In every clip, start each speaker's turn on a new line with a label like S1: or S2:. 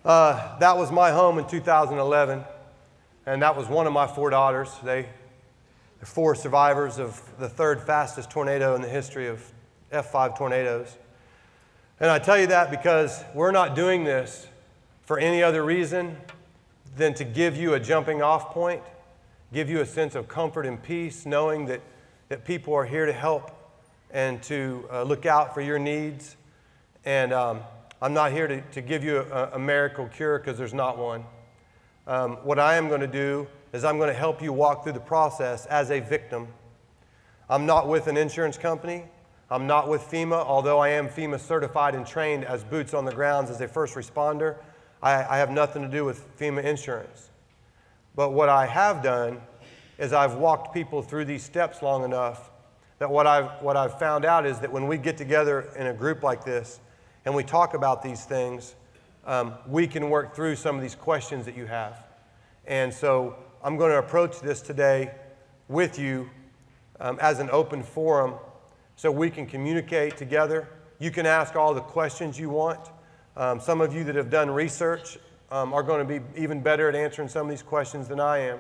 S1: That was my home in 2011, and that was one of my 4 daughters. They're 4 survivors of the 3rd fastest tornado in the history of F5 tornadoes. And I tell you that because we're not doing this for any other reason than to give you a jumping off point, give you a sense of comfort and peace, knowing that people are here to help and to look out for your needs. And I'm not here to give you a miracle cure, because there's not one. What I am going to do is I'm going to help you walk through the process as a victim. I'm not with an insurance company. I'm not with FEMA, although I am FEMA certified and trained as boots on the ground as a first responder. I have nothing to do with FEMA insurance. But what I have done is I've walked people through these steps long enough that what I've found out is that when we get together in a group like this and we talk about these things, we can work through some of these questions that you have. And so I'm going to approach this today with you as an open forum so we can communicate together. You can ask all the questions you want. Some of you that have done research are going to be even better at answering some of these questions than I am.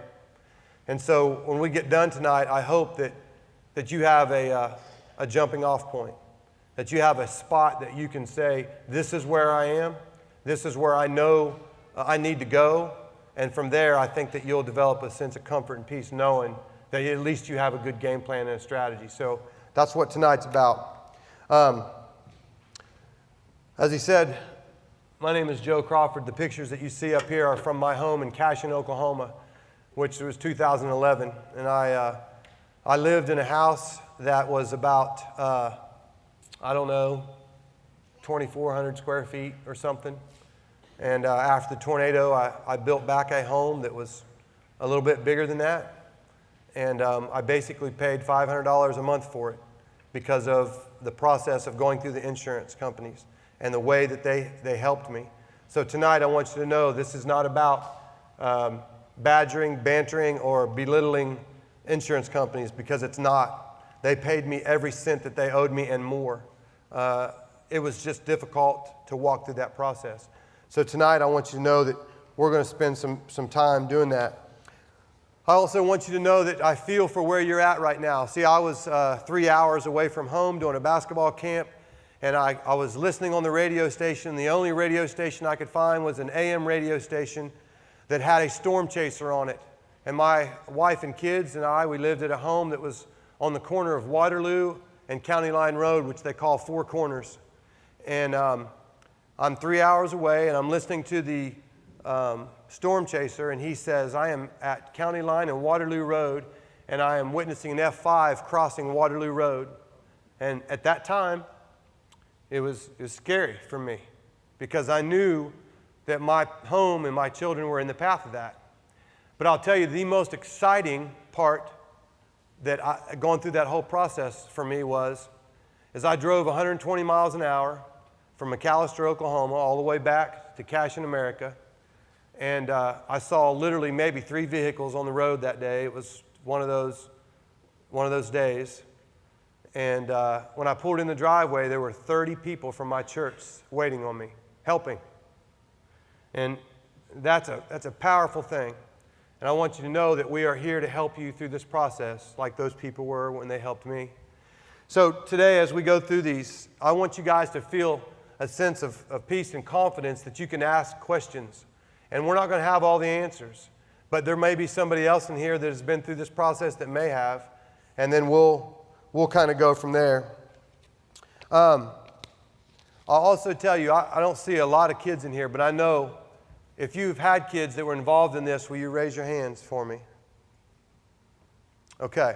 S1: And so when we get done tonight, I hope that you have a jumping off point, that you have a spot that you can say, this is where I am, this is where I know I need to go. And from there, I think that you'll develop a sense of comfort and peace knowing that at least you have a good game plan and a strategy. So that's what tonight's about. As he said, my name is Joe Crawford. The pictures that you see up here are from my home in Cashin, Oklahoma, which was 2011. And I lived in a house that was about, 2,400 square feet or something. And after the tornado, I built back a home that was a little bit bigger than that. And I basically paid $500 a month for it because of the process of going through the insurance companies and the way that they helped me. So tonight I want you to know this is not about badgering, bantering, or belittling insurance companies, because it's not. They paid me every cent that they owed me and more. It was just difficult to walk through that process. So tonight I want you to know that we're going to spend some time doing that. I also want you to know that I feel for where you're at right now. See, I was 3 hours away from home doing a basketball camp, and I was listening on the radio station. The only radio station I could find was an AM radio station that had a storm chaser on it. And my wife and kids and I, we lived at a home that was on the corner of Waterloo and County Line Road, which they call Four Corners. And I'm 3 hours away, and I'm listening to the storm chaser, and he says, I am at County Line and Waterloo Road, and I am witnessing an F5 crossing Waterloo Road. And at that time, it was scary for me, because I knew that my home and my children were in the path of that. But I'll tell you, the most exciting part that going through that whole process for me is I drove 120 miles an hour from McAlester, Oklahoma, all the way back to Cashin, America. And I saw literally maybe 3 vehicles on the road that day. It was one of those days. And when I pulled in the driveway, there were 30 people from my church waiting on me, helping. And that's a powerful thing. And I want you to know that we are here to help you through this process, like those people were when they helped me. So today, as we go through these, I want you guys to feel a sense of peace and confidence that you can ask questions. And we're not going to have all the answers, but there may be somebody else in here that has been through this process that may have, and then we'll kind of go from there. I'll also tell you, I don't see a lot of kids in here, but I know if you've had kids that were involved in this, will you raise your hands for me? Okay.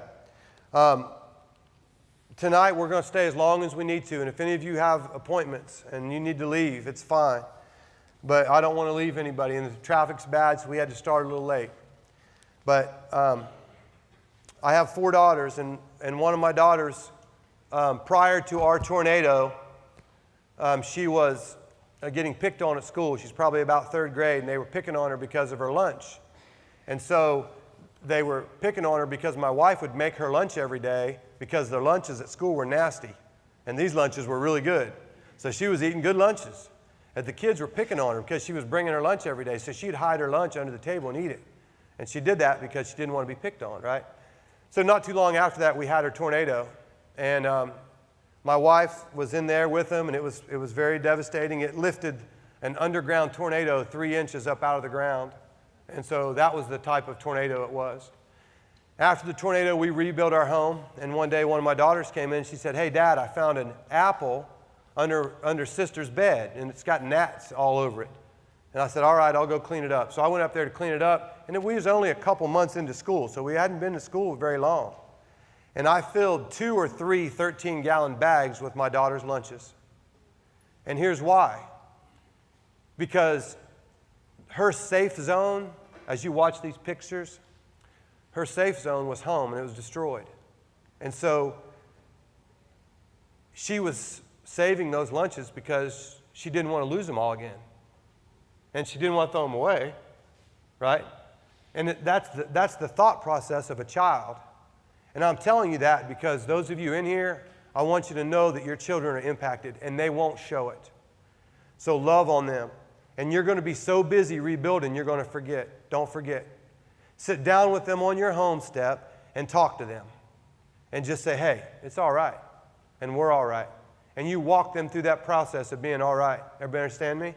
S1: Tonight we're going to stay as long as we need to, and if any of you have appointments and you need to leave, it's fine. But I don't want to leave anybody, and the traffic's bad, so we had to start a little late. But I have 4 daughters, and one of my daughters, prior to our tornado, she was getting picked on at school. She's probably about 3rd grade, and they were picking on her because of her lunch. And so they were picking on her because my wife would make her lunch every day, because their lunches at school were nasty, and these lunches were really good. So she was eating good lunches. that the kids were picking on her because she was bringing her lunch every day. So she'd hide her lunch under the table and eat it. And she did that because she didn't want to be picked on, right? So not too long after that, we had her tornado. And my wife was in there with them, and it was very devastating. It lifted an underground tornado 3 inches up out of the ground. And so that was the type of tornado it was. After the tornado, we rebuilt our home. And one day, one of my daughters came in. She said, "Hey, Dad, I found an apple under Sister's bed, and it's got gnats all over it." And I said, "All right, I'll go clean it up." So I went up there to clean it up, and we was only a couple months into school, so we hadn't been to school very long. And I filled 2 or 3 13-gallon bags with my daughter's lunches. And here's why. Because her safe zone, as you watch these pictures, her safe zone was home, and it was destroyed. And so she was saving those lunches because she didn't want to lose them all again. And she didn't want to throw them away, right? And that's the thought process of a child. And I'm telling you that because those of you in here, I want you to know that your children are impacted, and they won't show it. So love on them. And you're going to be so busy rebuilding, you're going to forget. Don't forget. Sit down with them on your home step and talk to them. And just say, "Hey, it's all right. And we're all right." And you walk them through that process of being all right. Everybody understand me?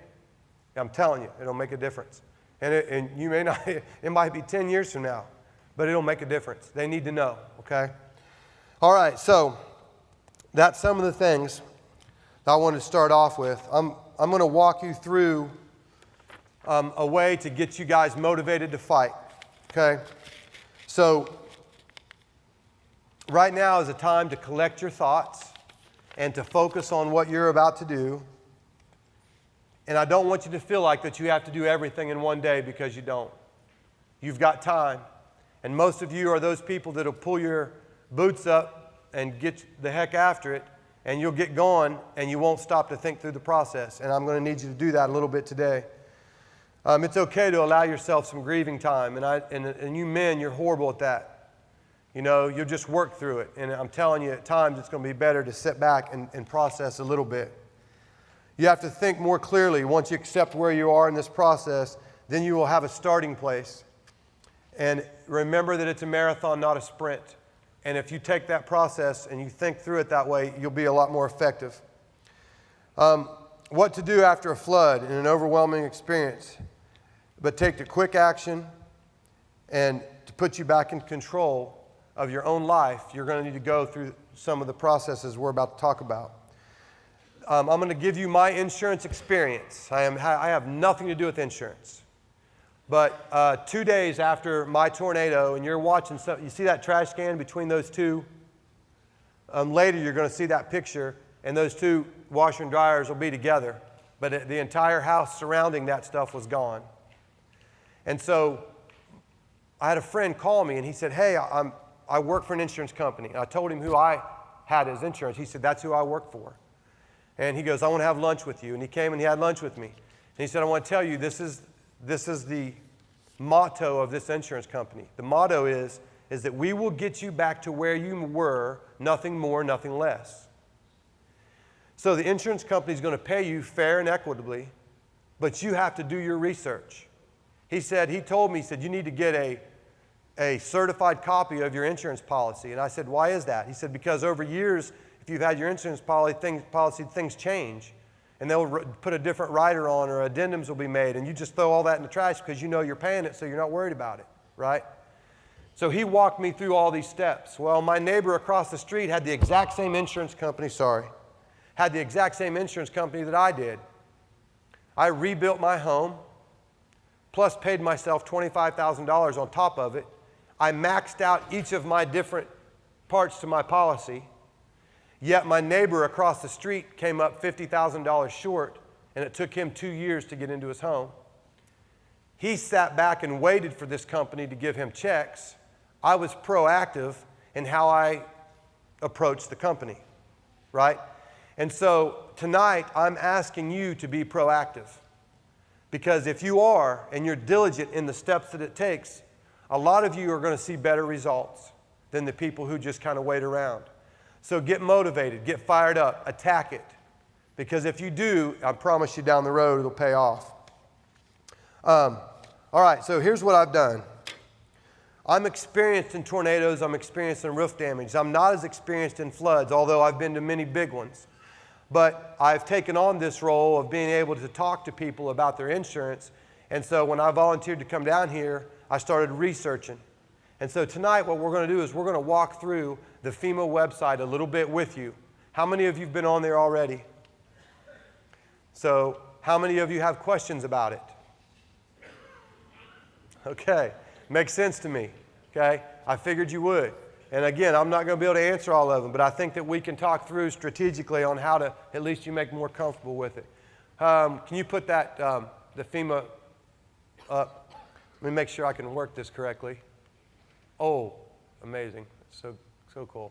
S1: I'm telling you, it'll make a difference. And you may not, it might be 10 years from now, but it'll make a difference. They need to know, okay? All right, so that's some of the things that I wanted to start off with. I'm going to walk you through a way to get you guys motivated to fight, okay? So right now is a time to collect your thoughts and to focus on what you're about to do. And I don't want you to feel like that you have to do everything in one day, because you don't. You've got time. And most of you are those people that will pull your boots up and get the heck after it, and you'll get going, and you won't stop to think through the process. And I'm going to need you to do that a little bit today. It's okay to allow yourself some grieving time. And you men, you're horrible at that. You know, you'll just work through it. And I'm telling you, at times it's going to be better to sit back and process a little bit. You have to think more clearly. Once you accept where you are in this process, then you will have a starting place. And remember that it's a marathon, not a sprint. And if you take that process and you think through it that way, you'll be a lot more effective. What to do after a flood in an overwhelming experience. But take the quick action, and to put you back in control of your own life, you're going to need to go through some of the processes we're about to talk about. I'm going to give you my insurance experience. I have nothing to do with insurance. But 2 days after my tornado, and you're watching, you see that trash can between those two? Later you're going to see that picture, and those two washer and dryers will be together. But the entire house surrounding that stuff was gone. And so I had a friend call me, and he said, "Hey, I work for an insurance company." And I told him who I had as insurance. He said, "That's who I work for." And he goes, "I want to have lunch with you." And he came and he had lunch with me. And he said, "I want to tell you, this is the motto of this insurance company. The motto is that we will get you back to where you were, nothing more, nothing less." So the insurance company is going to pay you fair and equitably, but you have to do your research. He told me, you need to get a certified copy of your insurance policy. And I said, "Why is that?" He said, "Because over years, if you've had your insurance policy, things change. And they'll put a different rider on, or addendums will be made, and you just throw all that in the trash because you know you're paying it, so you're not worried about it, right?" So he walked me through all these steps. Well, my neighbor across the street had the exact same insurance company, that I did. I rebuilt my home, plus paid myself $25,000 on top of it. I maxed out each of my different parts to my policy. Yet my neighbor across the street came up $50,000 short, and it took him 2 years to get into his home. He sat back and waited for this company to give him checks. I was proactive in how I approached the company, right? And so tonight, I'm asking you to be proactive. Because if you are, and you're diligent in the steps that it takes, a lot of you are going to see better results than the people who just kind of wait around. So get motivated, get fired up, attack it. Because if you do, I promise you down the road it'll pay off. All right, so here's what I've done. I'm experienced in tornadoes. I'm experienced in roof damage. I'm not as experienced in floods, although I've been to many big ones. But I've taken on this role of being able to talk to people about their insurance. And so when I volunteered to come down here, I started researching. And so tonight what we're going to do is we're going to walk through the FEMA website a little bit with you. How many of you have been on there already? So how many of you have questions about it? Okay, makes sense to me. Okay, I figured you would. And again, I'm not going to be able to answer all of them, but I think that we can talk through strategically on how to at least you make more comfortable with it. Can you put that, the FEMA up? Let me make sure I can work this correctly. Oh, amazing. So cool.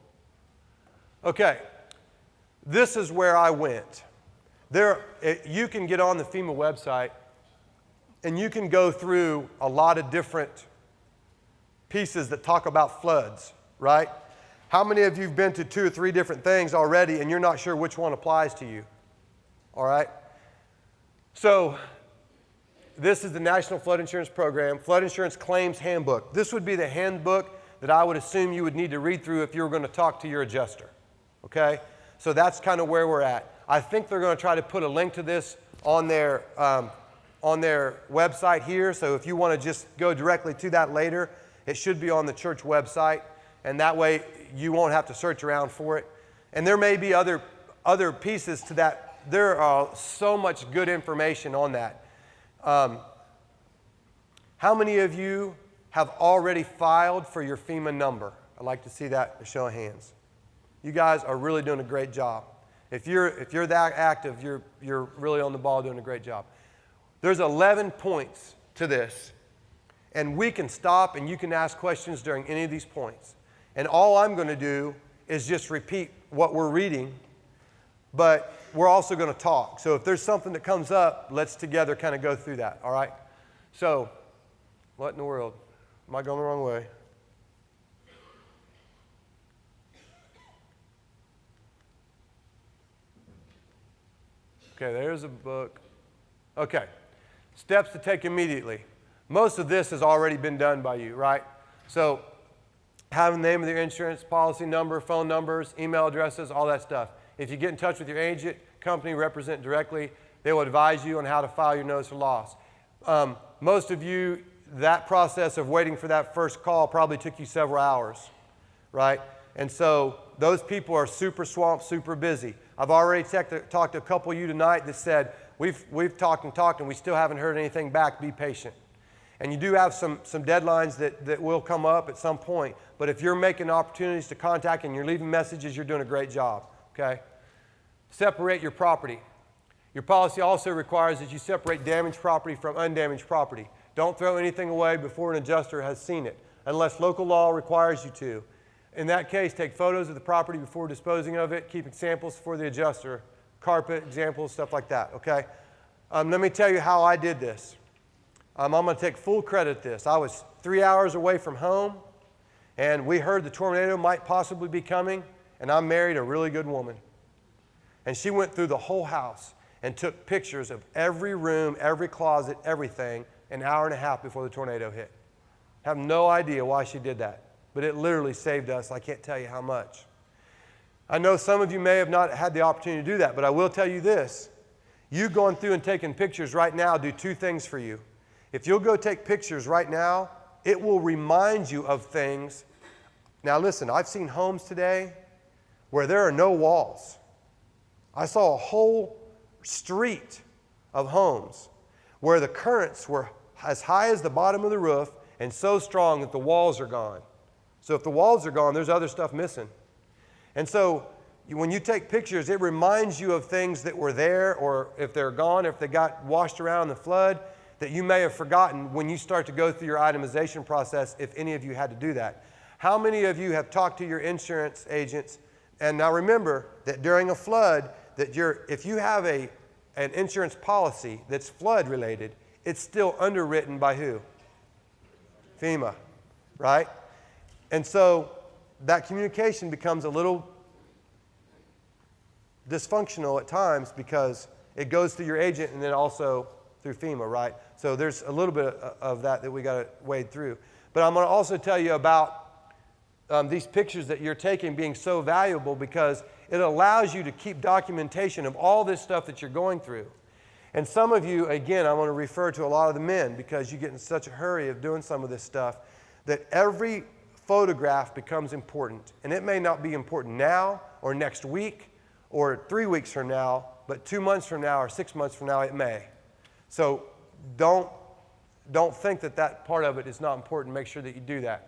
S1: Okay, this is where I went. You can get on the FEMA website and you can go through a lot of different pieces that talk about floods, right? How many of you have been to 2 or 3 different things already and you're not sure which one applies to you? All right? So this is the National Flood Insurance Program, Flood Insurance Claims Handbook. This would be the handbook that I would assume you would need to read through if you were going to talk to your adjuster, okay? So that's kind of where we're at. I think they're going to try to put a link to this on their website here, so if you want to just go directly to that later, it should be on the church website, and that way you won't have to search around for it. And there may be other pieces to that. There are so much good information on that. How many of you have already filed for your FEMA number? I'd like to see that, a show of hands. You guys are really doing a great job. If you're that active, you're really on the ball doing a great job. There's 11 points to this, and we can stop and you can ask questions during any of these points. And all I'm going to do is just repeat what we're reading, but we're also going to talk. So if there's something that comes up, let's together kind of go through that, all right? So, what in the world? Am I going the wrong way? Okay, there's a book. Okay, steps to take immediately. Most of this has already been done by you, right? So, having the name of your insurance, policy number, phone numbers, email addresses, all that stuff. If you get in touch with your agent, company, represent directly, they will advise you on how to file your notice of loss. Most of you, that process of waiting for that first call probably took you several hours, right? And so those people are super swamped, super busy. I've already talked to a couple of you tonight that said, we've talked and we still haven't heard anything back. Be patient. And you do have some deadlines that will come up at some point. But if you're making opportunities to contact and you're leaving messages, you're doing a great job, okay? Separate your property. Your policy also requires that you separate damaged property from undamaged property. Don't throw anything away before an adjuster has seen it, unless local law requires you to. In that case, take photos of the property before disposing of it, keep examples for the adjuster, carpet examples, stuff like that, okay? Let me tell you how I did this. I'm going to take full credit at this. I was 3 hours away from home, and we heard the tornado might possibly be coming, and I married a really good woman. And she went through the whole house and took pictures of every room, every closet, everything, an hour and a half before the tornado hit. I have no idea why she did that, but it literally saved us. I can't tell you how much. I know some of you may have not had the opportunity to do that, but I will tell you this. You going through and taking pictures right now do 2 things for you. If you'll go take pictures right now, it will remind you of things. Now listen, I've seen homes today where there are no walls. I saw a whole street of homes where the currents were as high as the bottom of the roof and so strong that the walls are gone. So if the walls are gone, there's other stuff missing. And so when you take pictures, it reminds you of things that were there, or if they're gone, if they got washed around in the flood, that you may have forgotten when you start to go through your itemization process, if any of you had to do that. How many of you have talked to your insurance agents? And now remember that during a flood, that if you have an insurance policy that's flood related, it's still underwritten by who? FEMA, right? And so that communication becomes a little dysfunctional at times because it goes through your agent and then also through FEMA, right? So there's a little bit of that we got to wade through. But I'm going to also tell you about these pictures that you're taking being so valuable because it allows you to keep documentation of all this stuff that you're going through. And some of you, again, I want to refer to a lot of the men because you get in such a hurry of doing some of this stuff that every photograph becomes important. And it may not be important now or next week or 3 weeks from now, but 2 months from now or 6 months from now it may. So don't think that that part of it is not important. Make sure that you do that.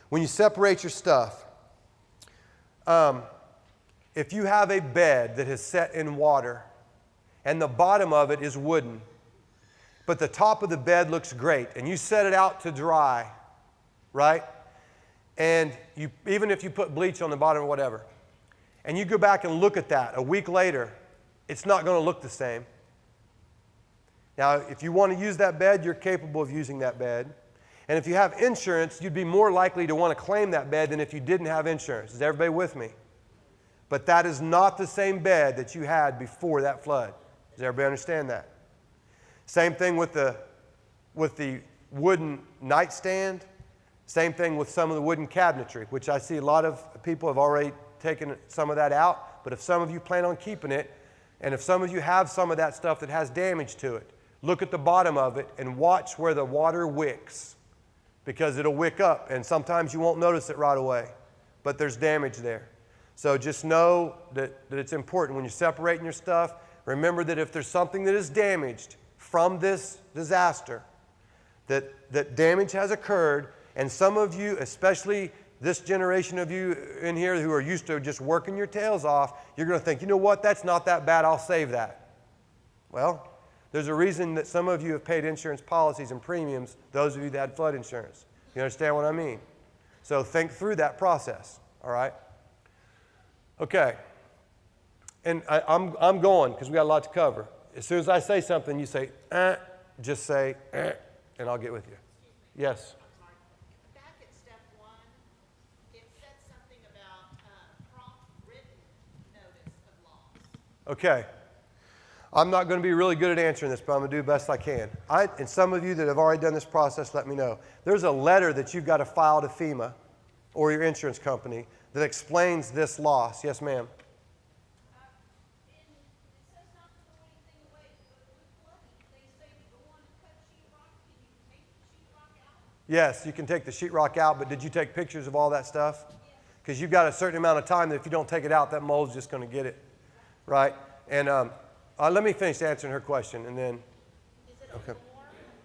S1: When you separate your stuff, if you have a bed that is set in water and the bottom of it is wooden, but the top of the bed looks great, and you set it out to dry, right? And even if you put bleach on the bottom or whatever, and you go back and look at that a week later, it's not going to look the same. Now, if you want to use that bed, you're capable of using that bed. And if you have insurance, you'd be more likely to want to claim that bed than if you didn't have insurance. Is everybody with me? But that is not the same bed that you had before that flood. Does everybody understand that? Same thing with the wooden nightstand. Same thing with some of the wooden cabinetry, which I see a lot of people have already taken some of that out. But if some of you plan on keeping it, and if some of you have some of that stuff that has damage to it, look at the bottom of it and watch where the water wicks, because it'll wick up, and sometimes you won't notice it right away, but there's damage there. So just know that it's important when you're separating your stuff. Remember that if there's something that is damaged from this disaster, that damage has occurred, and some of you, especially this generation of you in here who are used to just working your tails off, you're going to think, you know what, that's not that bad, I'll save that. Well, there's a reason that some of you have paid insurance policies and premiums, those of you that had flood insurance. You understand what I mean? So think through that process, all right? Okay. And I'm going because we got a lot to cover. As soon as I say something, you say, just say, and I'll get with you. Yes?
S2: Back at step 1, it said something about prompt written notice of loss.
S1: Okay. I'm not going to be really good at answering this, but I'm going to do the best I can. And some of you that have already done this process, let me know. There's a letter that you've got to file to FEMA or your insurance company that explains this loss. Yes, ma'am?
S2: It says not to throw anything away, but with flooding, they say to go on and cut sheetrock. Can you take the sheetrock out?
S1: Yes, you can take the sheetrock out, but did you take pictures of all that stuff? Because you've got a certain amount of time that if you don't take it out, that mold's just going to get it, right? And let me finish answering her question, and then.
S2: Is it a form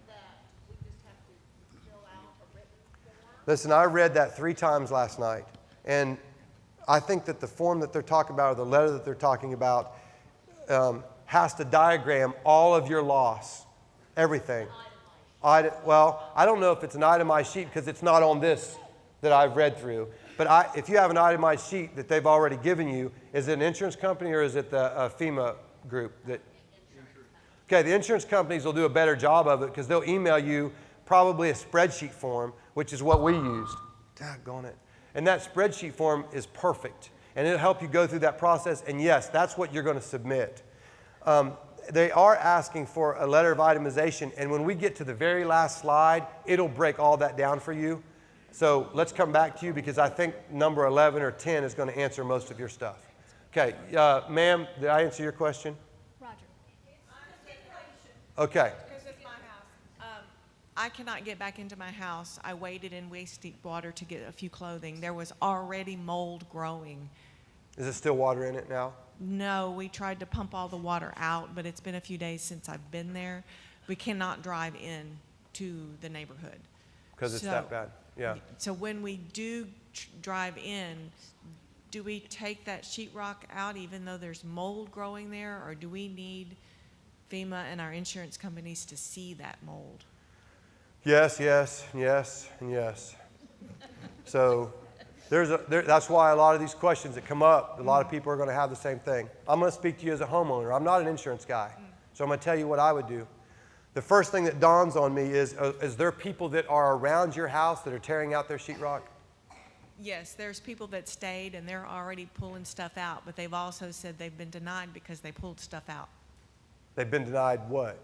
S2: that we just have to fill out, a written form?
S1: Listen, I read that 3 times last night, and I think that the form that they're talking about, or the letter that they're talking about, has to diagram all of your loss, everything. Well, I don't know if it's an itemized sheet because it's not on this that I've read through. But if you have an itemized sheet that they've already given you, is it an insurance company or is it the FEMA group? Okay, the insurance companies will do a better job of it because they'll email you probably a spreadsheet form, which is what we used. Doggone it. And that spreadsheet form is perfect. And it'll help you go through that process. And yes, that's what you're going to submit. They are asking for a letter of itemization. And when we get to the very last slide, it'll break all that down for you. So let's come back to you because I think number 11 or 10 is going to answer most of your stuff. Okay, ma'am, did I answer your question?
S3: Roger.
S1: Okay.
S3: Because it's my house. I cannot get back into my house. I waded in waist-deep water to get a few clothing. There was already mold growing.
S1: Is there still water in it now?
S3: No, we tried to pump all the water out, but it's been a few days since I've been there. We cannot drive in to the neighborhood.
S1: Because it's that bad, yeah.
S3: So when we do drive in, do we take that sheetrock out even though there's mold growing there, or do we need FEMA and our insurance companies to see that mold?
S1: Yes, yes, yes, and yes. So that's why a lot of these questions that come up, a lot of people are going to have the same thing. I'm going to speak to you as a homeowner. I'm not an insurance guy, so I'm going to tell you what I would do. The first thing that dawns on me is there people that are around your house that are tearing out their sheetrock?
S3: Yes, there's people that stayed and they're already pulling stuff out, but they've also said they've been denied because they pulled stuff out.
S1: They've been denied what?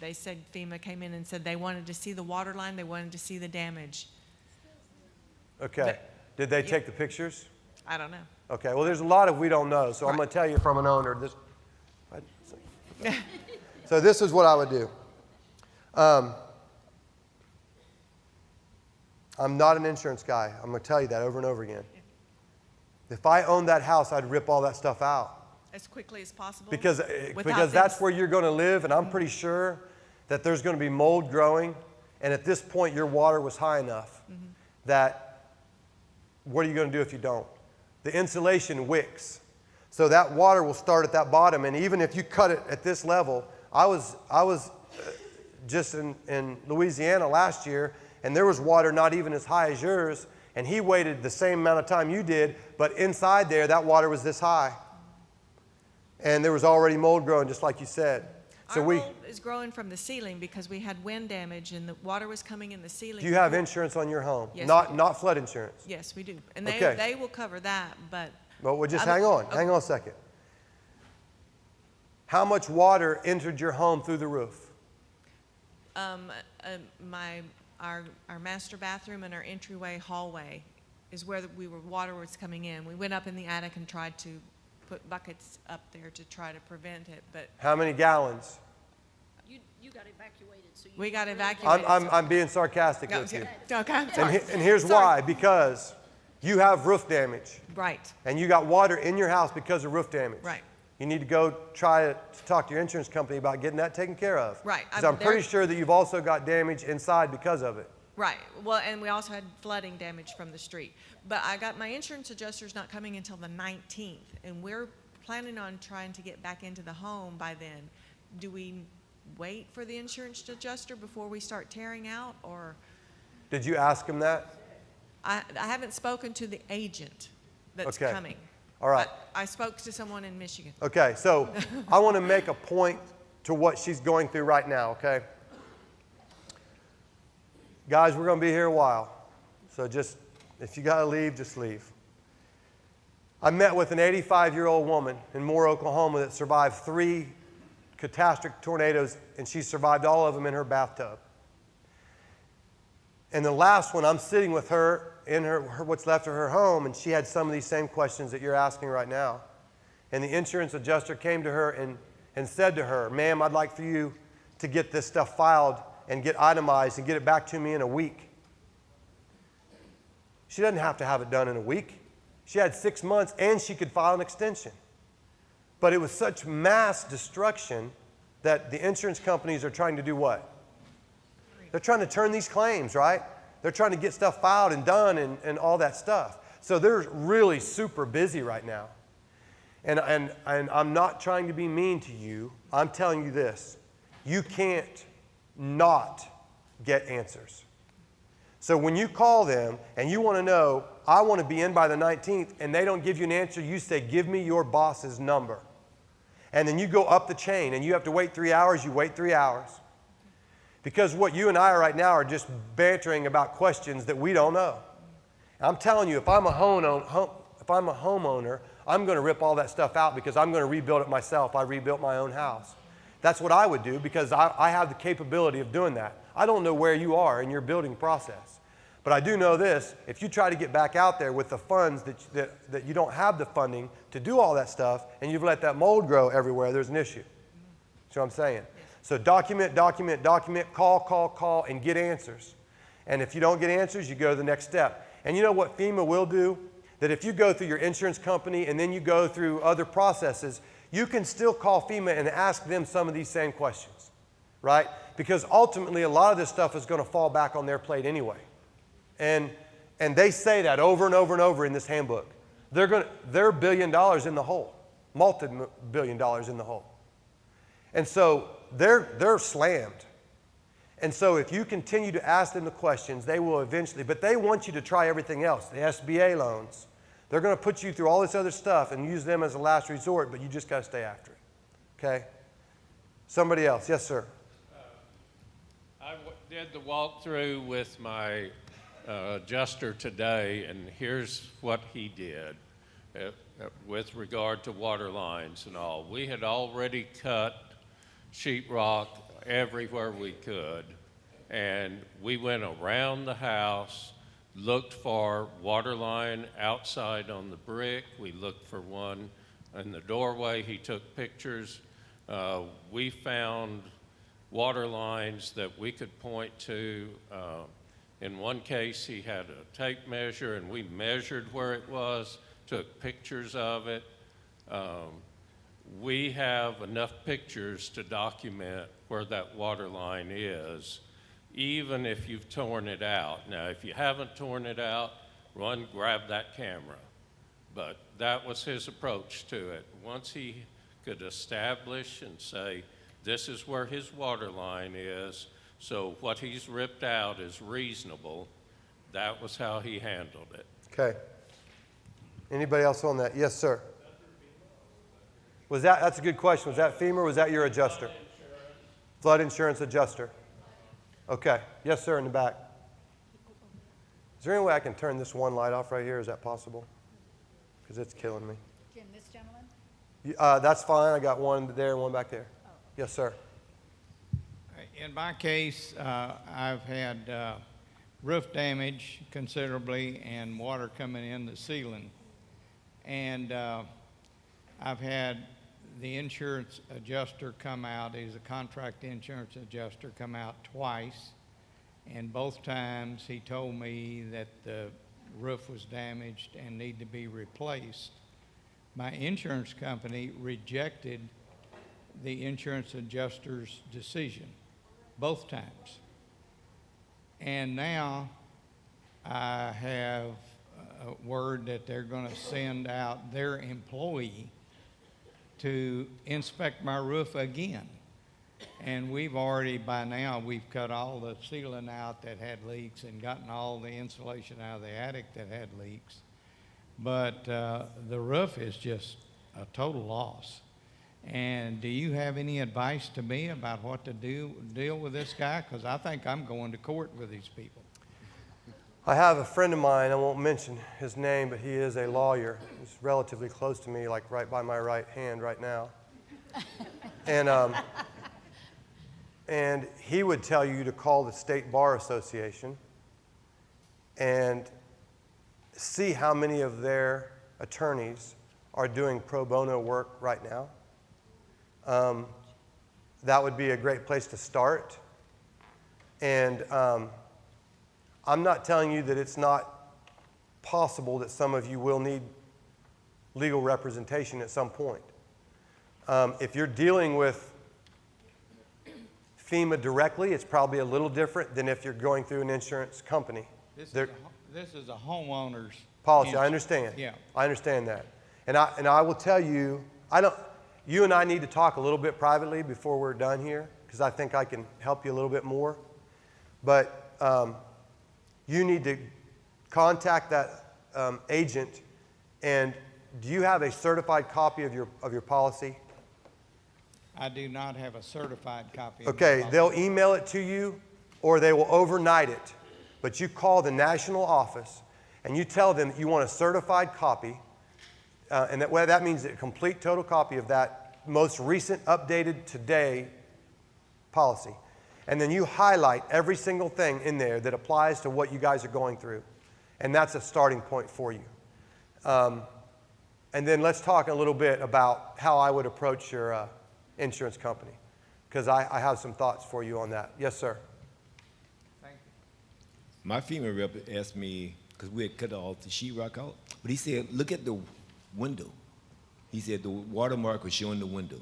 S3: They said FEMA came in and said they wanted to see the water line, they wanted to see the damage.
S1: Okay.
S3: But-
S1: Did they
S3: yeah.
S1: take the pictures?
S3: I don't know.
S1: Okay. Well, there's a lot of we don't know, so I'm
S3: Right.
S1: going to tell you from an owner. So this is what I would do. I'm not an insurance guy. I'm going to tell you that over and over again. If I owned that house, I'd rip all that stuff out.
S3: As quickly as possible?
S1: Because
S3: Without
S1: that's
S3: things-
S1: where you're going to live, and I'm pretty sure that there's going to be mold growing, and at this point your water was high enough that what are you going to do if you don't? The insulation wicks. So that water will start at that bottom, and even if you cut it at this level, I was just in Louisiana last year, and there was water not even as high as yours, and he waited the same amount of time you did, but inside there, that water was this high. And there was already mold growing, just like you said. So
S3: Our mold is growing from the ceiling because we had wind damage and the water was coming in the ceiling.
S1: do you have insurance on your home?
S3: Yes,
S1: Not
S3: we do.
S1: not flood insurance.
S3: Yes, we do. And
S1: Okay.
S3: they will cover that, but
S1: But we'll just
S3: I'm-
S1: hang on.
S3: okay.
S1: Hang on a second. How much water entered your home through the roof?
S3: our master bathroom and our entryway hallway is where water was coming in. We went up in the attic and tried to put buckets up there to try to prevent it, but
S1: How many gallons?
S2: You got evacuated, so you.
S3: we got
S2: really-
S3: evacuated.
S1: I'm being sarcastic
S3: No,
S1: with you.
S3: okay, I'm
S1: And,
S3: sorry.
S1: and here's
S3: Sorry.
S1: why. Because you have roof damage.
S3: Right,
S1: And you got water in your house because of roof damage.
S3: right.
S1: You need to go try to talk to your insurance company about getting that taken care of.
S3: Right.
S1: Because I'm pretty sure that you've also got damage inside because of it.
S3: Right. Well, and we also had flooding damage from the street. But I got my insurance adjuster's not coming until the 19th, and we're planning on trying to get back into the home by then. Do we wait for the insurance adjuster before we start tearing out, or
S1: Did you ask him that?
S3: I haven't spoken to the agent that's
S1: Okay.
S3: coming.
S1: All right.
S3: I spoke to someone in Michigan.
S1: Okay, so I want to make a point to what she's going through right now, okay? Guys, we're going to be here a while. So just, if you got to leave, just leave. I met with an 85-year-old woman in Moore, Oklahoma that survived 3 catastrophic tornadoes, and she survived all of them in her bathtub. And the last one, I'm sitting with her in her what's left of her home, and she had some of these same questions that you're asking right now. And the insurance adjuster came to her and said to her, "Ma'am, I'd like for you to get this stuff filed and get itemized and get it back to me in a week." She doesn't have to have it done in a week. She had 6 months, and she could file an extension. But it was such mass destruction that the insurance companies are trying to do what? They're trying to turn these claims, right? They're trying to get stuff filed and done and all that stuff. So they're really super busy right now. And I'm not trying to be mean to you. I'm telling you this. You can't not get answers. So when you call them and you want to know, I want to be in by the 19th, and they don't give you an answer, you say, "Give me your boss's number." And then you go up the chain, and you have to wait 3 hours, you wait 3 hours. Because what you and I are right now are just bantering about questions that we don't know. I'm telling you, if I'm a homeowner, I'm going to rip all that stuff out because I'm going to rebuild it myself. I rebuilt my own house. That's what I would do because I have the capability of doing that. I don't know where you are in your building process. But I do know this, if you try to get back out there with the funds that you don't have the funding to do all that stuff, and you've let that mold grow everywhere, there's an issue. That's what I'm saying. So document, call, and get answers. And if you don't get answers, you go to the next step. And you know what FEMA will do? That if you go through your insurance company and then you go through other processes, you can still call FEMA and ask them some of these same questions, right? Because ultimately, a lot of this stuff is going to fall back on their plate anyway. And they say that over and over and over in this handbook. They're $1 billion in the hole, multi-billion dollars in the hole. And so they're slammed. And so if you continue to ask them the questions, they will eventually, but they want you to try everything else, the SBA loans. They're going to put you through all this other stuff and use them as a last resort, but you just got to stay after it. Okay? Somebody else. Yes, sir.
S4: I did the walkthrough with my adjuster today, and here's what he did with regard to water lines and all. We had already cut sheetrock everywhere we could, and we went around the house, looked for water line outside on the brick. We looked for one in the doorway. He took pictures. We found water lines that we could point to. In one case, he had a tape measure, and we measured where it was, took pictures of it. We have enough pictures to document where that water line is, even if you've torn it out. Now, if you haven't torn it out, run, grab that camera. But that was his approach to it. Once he could establish and say, this is where his water line is, so what he's ripped out is reasonable, that was how he handled it.
S1: Okay. Anybody else on that? Yes, sir. That's a good question. Was that FEMA or was that your adjuster? Flood insurance adjuster. Okay. Yes, sir, in the back. Is there any way I can turn this one light off right here? Is that possible? Because it's killing me.
S5: Jim, this gentleman?
S1: That's fine. I got one there and one back there. Yes, sir.
S6: In my case, I've had roof damage considerably and water coming in the ceiling. And I've had the insurance adjuster come out. He's a contract insurance adjuster, come out twice. And both times he told me that the roof was damaged and needed to be replaced. My insurance company rejected the insurance adjuster's decision both times. And now I have word that they're going to send out their employee to inspect my roof again. And we've already, by now, we've cut all the ceiling out that had leaks and gotten all the insulation out of the attic that had leaks. But the roof is just a total loss. And do you have any advice to me about what to deal with this guy? Because I think I'm going to court with these people.
S1: I have a friend of mine, I won't mention his name, but he is a lawyer. He's relatively close to me, like right by my right hand right now. And he would tell you to call the State Bar Association and see how many of their attorneys are doing pro bono work right now. That would be a great place to start. And I'm not telling you that it's not possible that some of you will need legal representation at some point. If you're dealing with FEMA directly, it's probably a little different than if you're going through an insurance company.
S6: This is a homeowner's
S1: policy. I understand.
S6: Yeah.
S1: I understand that. And I will tell you, you and I need to talk a little bit privately before we're done here, because I think I can help you a little bit more. But you need to contact that agent. And do you have a certified copy of your policy?
S6: I do not have a certified copy.
S1: Okay, they'll email it to you or they will overnight it. But you call the national office and you tell them that you want a certified copy. And that means a complete total copy of that most recent updated today policy. And then you highlight every single thing in there that applies to what you guys are going through. And that's a starting point for you. And then let's talk a little bit about how I would approach your insurance company, because I have some thoughts for you on that. Yes, sir.
S6: Thank you.
S7: My FEMA rep asked me, because we had cut all the sheetrock out, but he said, look at the window. He said the watermark was showing the window,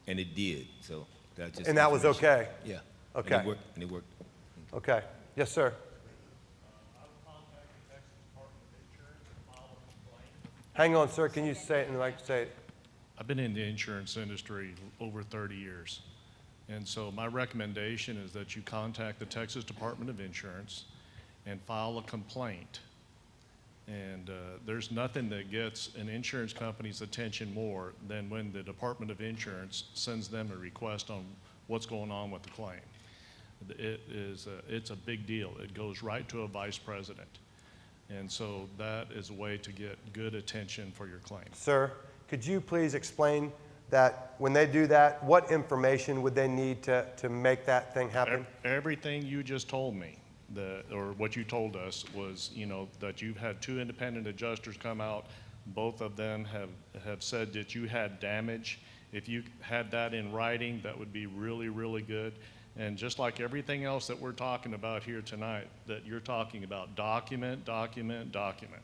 S7: and it did. So that just.
S1: And that was okay?
S7: Yeah.
S1: Okay.
S7: And it worked.
S1: Okay. Yes, sir. Hang on, sir. Can you say it and say it?
S8: I've been in the insurance industry over 30 years. And so my recommendation is that you contact the Texas Department of Insurance and file a complaint. And there's nothing that gets an insurance company's attention more than when the Department of Insurance sends them a request on what's going on with the claim. it's a big deal. It goes right to a vice president. And so that is a way to get good attention for your claim.
S1: Sir, could you please explain that when they do that, what information would they need to make that thing happen?
S8: Everything you just told me, or what you told us was, that you've had 2 independent adjusters come out. Both of them have said that you had damage. If you had that in writing, that would be really, really good. And just like everything else that we're talking about here tonight, that you're talking about, document, document, document.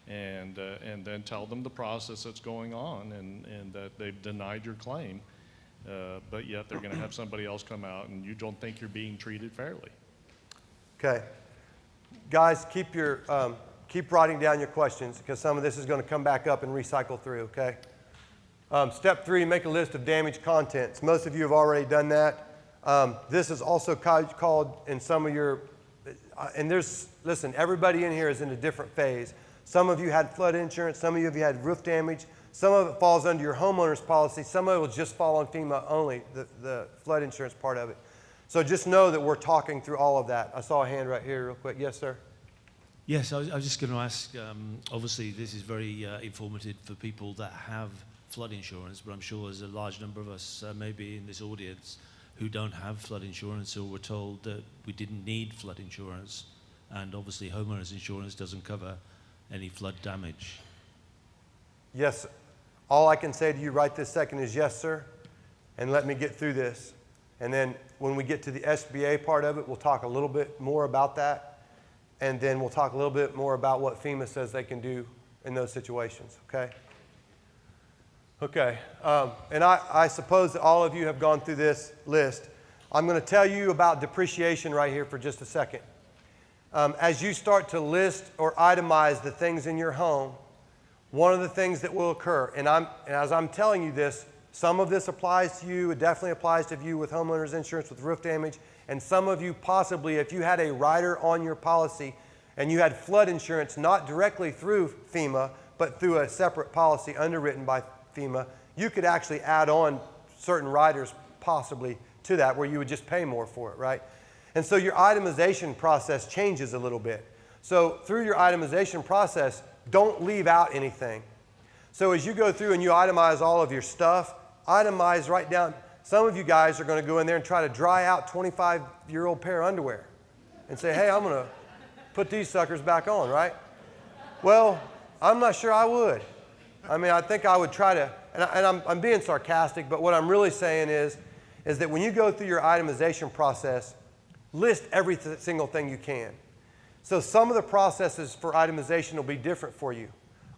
S8: And then tell them the process that's going on and that they've denied your claim, but yet they're going to have somebody else come out and you don't think you're being treated fairly.
S1: Okay. Guys, keep writing down your questions because some of this is going to come back up and recycle through, okay? Step 3, make a list of damaged contents. Most of you have already done that. This is also called in some of your, listen, everybody in here is in a different phase. Some of you had flood insurance, some of you have had roof damage, some of it falls under your homeowner's policy, some of it will just fall on FEMA only, the flood insurance part of it. So just know that we're talking through all of that. I saw a hand right here real quick. Yes, sir?
S5: Yes, I was just going to ask, obviously this is very informative for people that have flood insurance, but I'm sure there's a large number of us maybe in this audience who don't have flood insurance or were told that we didn't need flood insurance, and obviously homeowners insurance doesn't cover any flood damage.
S1: Yes. All I can say to you right this second is yes, sir, and let me get through this. And then when we get to the SBA part of it, we'll talk a little bit more about that, and then we'll talk a little bit more about what FEMA says they can do in those situations, okay? Okay, and I suppose that all of you have gone through this list. I'm going to tell you about depreciation right here for just a second. As you start to list or itemize the things in your home, one of the things that will occur, and as I'm telling you this, some of this applies to you, it definitely applies to you with homeowners insurance with roof damage, and some of you possibly, if you had a rider on your policy and you had flood insurance not directly through FEMA, but through a separate policy underwritten by FEMA, you could actually add on certain riders possibly to that where you would just pay more for it, right? And so your itemization process changes a little bit. So through your itemization process, don't leave out anything. So as you go through and you itemize all of your stuff, itemize right down. Some of you guys are going to go in there and try to dry out 25-year-old pair of underwear and say, hey, I'm going to put these suckers back on, right? Well, I'm not sure I would. I mean, I think I would try to, and I'm being sarcastic, but what I'm really saying is that when you go through your itemization process, list every single thing you can. So some of the processes for itemization will be different for you.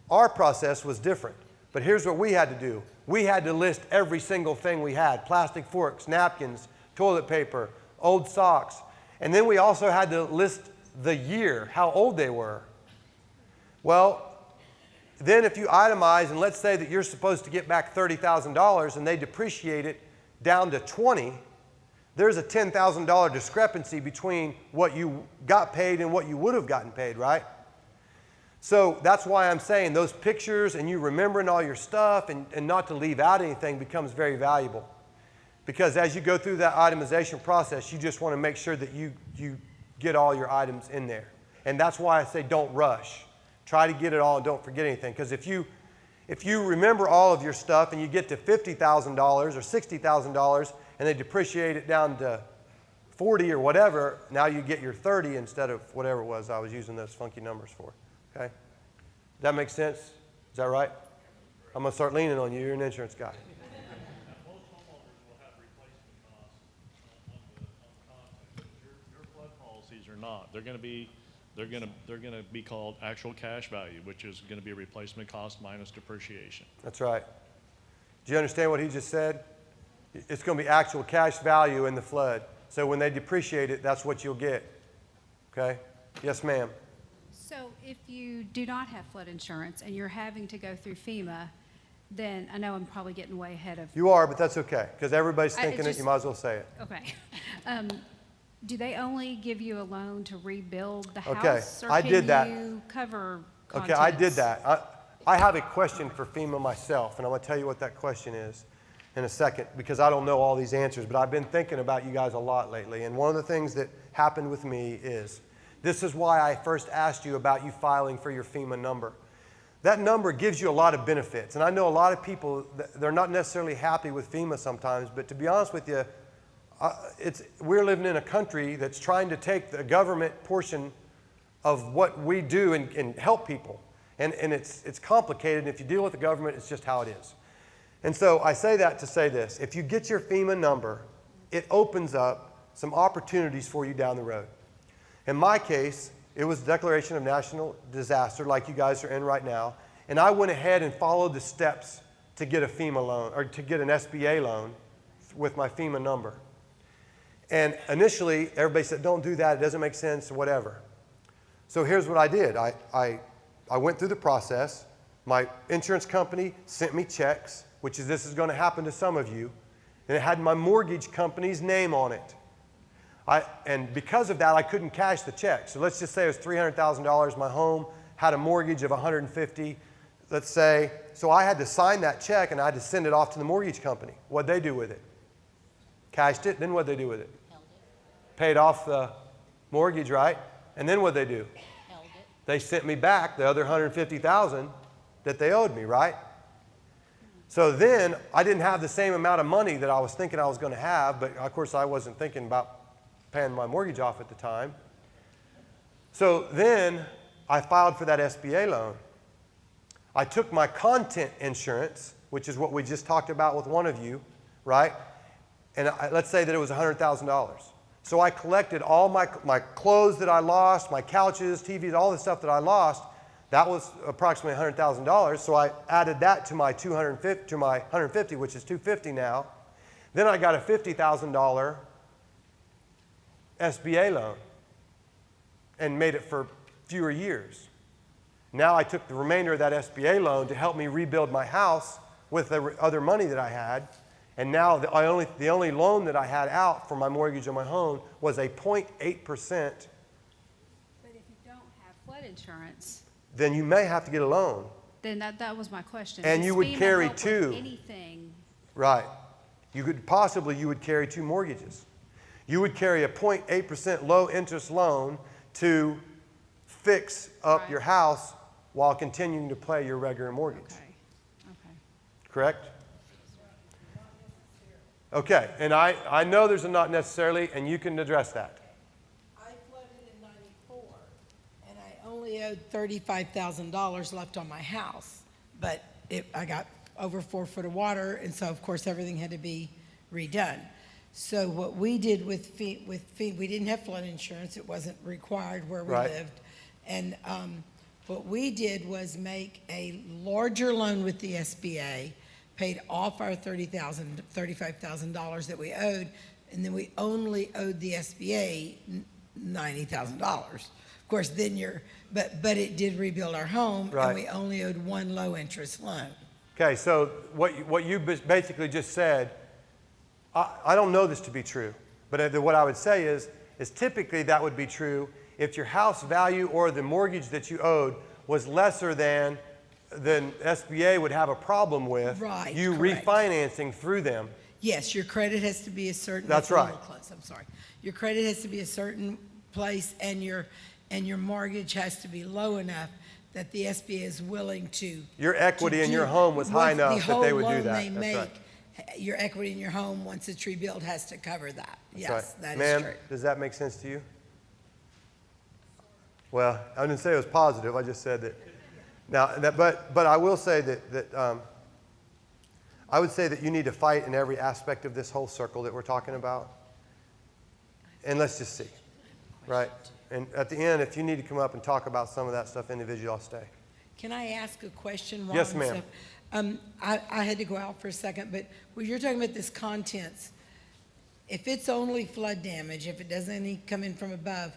S1: Our process was different, but here's what we had to do. We had to list every single thing we had: plastic forks, napkins, toilet paper, old socks. And then we also had to list the year, how old they were. Well, then if you itemize, and let's say that you're supposed to get back $30,000 and they depreciate it down to 20, there's a $10,000 discrepancy between what you got paid and what you would have gotten paid, right? So that's why I'm saying those pictures and you remembering all your stuff and not to leave out anything becomes very valuable. Because as you go through that itemization process, you just want to make sure that you get all your items in there. And that's why I say don't rush. Try to get it all and don't forget anything. Because if you remember all of your stuff and you get to $50,000 or $60,000 and they depreciate it down to 40 or whatever, now you get your 30 instead of whatever it was I was using those funky numbers for. Okay? Does that make sense? Is that right? I'm going to start leaning on you. You're an insurance guy.
S8: Most homeowners will have replacement costs on the content. Your flood policies are not. They're going to be called actual cash value, which is going to be a replacement cost minus depreciation.
S1: That's right. Do you understand what he just said? It's going to be actual cash value in the flood. So when they depreciate it, that's what you'll get. Okay? Yes, ma'am.
S9: So if you do not have flood insurance and you're having to go through FEMA, then I know I'm probably getting way ahead of.
S1: You are, but that's okay, because everybody's thinking it.
S9: just-
S1: You might as well say it.
S9: Okay. Do they only give you a loan to rebuild the
S1: Okay,
S9: house? Or
S1: I did that.
S9: Can you cover
S1: Okay,
S9: contents?
S1: I did that. I have a question for FEMA myself, and I'm going to tell you what that question is. in a second because I don't know all these answers, but I've been thinking about you guys a lot lately. And one of the things that happened with me is, this is why I first asked you about you filing for your FEMA number. That number gives you a lot of benefits. And I know a lot of people, they're not necessarily happy with FEMA sometimes, but to be honest with you, we're living in a country that's trying to take the government portion of what we do and help people. And it's complicated, and if you deal with the government, it's just how it is. And so I say that to say this. If you get your FEMA number, it opens up some opportunities for you down the road. In my case, it was a declaration of national disaster like you guys are in right now, and I went ahead and followed the steps to get a FEMA loan, or to get an SBA loan with my FEMA number. And initially, everybody said, don't do that, it doesn't make sense, or whatever. So here's what I did. I went through the process. My insurance company sent me checks, this is going to happen to some of you, and it had my mortgage company's name on it. And because of that, I couldn't cash the check. So let's just say it was $300,000. My home had a mortgage of $150,000, let's say. So I had to sign that check, and I had to send it off to the mortgage company. What'd they do with it? Cashed it. Then what'd they do with it?
S2: Held it.
S1: Paid off the mortgage, right? And then what'd they do?
S2: Held it.
S1: They sent me back the other $150,000 that they owed me, right? So then I didn't have the same amount of money that I was thinking I was going to have, but of course I wasn't thinking about paying my mortgage off at the time. So then I filed for that SBA loan. I took my content insurance, which is what we just talked about with one of you, right? And let's say that it was $100,000. So I collected all my clothes that I lost, my couches, TVs, all the stuff that I lost. That was approximately $100,000. So I added that to my $150, which is $250 now. Then I got a $50,000 SBA loan and made it for fewer years. Now I took the remainder of that SBA loan to help me rebuild my house with the other money that I had. And now the only loan that I had out for my mortgage on my home was a 0.8%.
S9: But if you don't have flood insurance,
S1: Then you may have to get a loan.
S9: then that was my question.
S1: And
S9: Does
S1: you would
S9: FEMA
S1: carry
S9: help with
S1: two.
S9: anything?
S1: Right. You would carry two mortgages. You would carry a 0.8% low interest loan to fix up
S9: Right.
S1: your house while continuing to pay your regular mortgage.
S9: Okay.
S1: Correct? Okay, and I know there's a not necessarily, and you can address that.
S10: I flooded in '94, and I only owed $35,000 left on my house. But I got over 4 foot of water, and so of course everything had to be redone. So what we did with FEMA, we didn't have flood insurance; it wasn't required where we
S1: Right.
S10: lived. And what we did was make a larger loan with the SBA, paid off our $35,000 that we owed, and then we only owed the SBA $90,000. Of course, then but it did rebuild our home,
S1: Right.
S10: and we only owed one low interest loan.
S1: Okay, so what you basically just said, I don't know this to be true, but what I would say is typically that would be true if your house value or the mortgage that you owed was lesser than SBA would have a problem with
S10: Right,
S1: you
S10: correct.
S1: refinancing through them.
S10: Yes, your credit has to be a certain.
S1: That's
S10: a little
S1: right.
S10: close, I'm sorry. Your credit has to be a certain place, and your mortgage has to be low enough that the SBA is willing to.
S1: Your equity
S10: to
S1: in your
S10: do-
S1: home was high
S10: once the
S1: enough that they
S10: whole
S1: would do
S10: loan
S1: that.
S10: they
S1: That's right.
S10: make, your equity in your home, once it's rebuilt, has to cover that.
S1: That's
S10: Yes,
S1: right.
S10: that is
S1: Ma'am,
S10: true.
S1: does that make sense to you? Well, I didn't say it was positive. I just said that. Now, but I will say that I would say that you need to fight in every aspect of this whole circle that we're talking about. And let's just see, right? And at the end, if you need to come up and talk about some of that stuff individually, I'll stay.
S10: Can I ask a question, Ron?
S1: Yes, ma'am.
S10: I had to go out for a second, but when you're talking about this contents, if it's only flood damage, if it doesn't come in from above,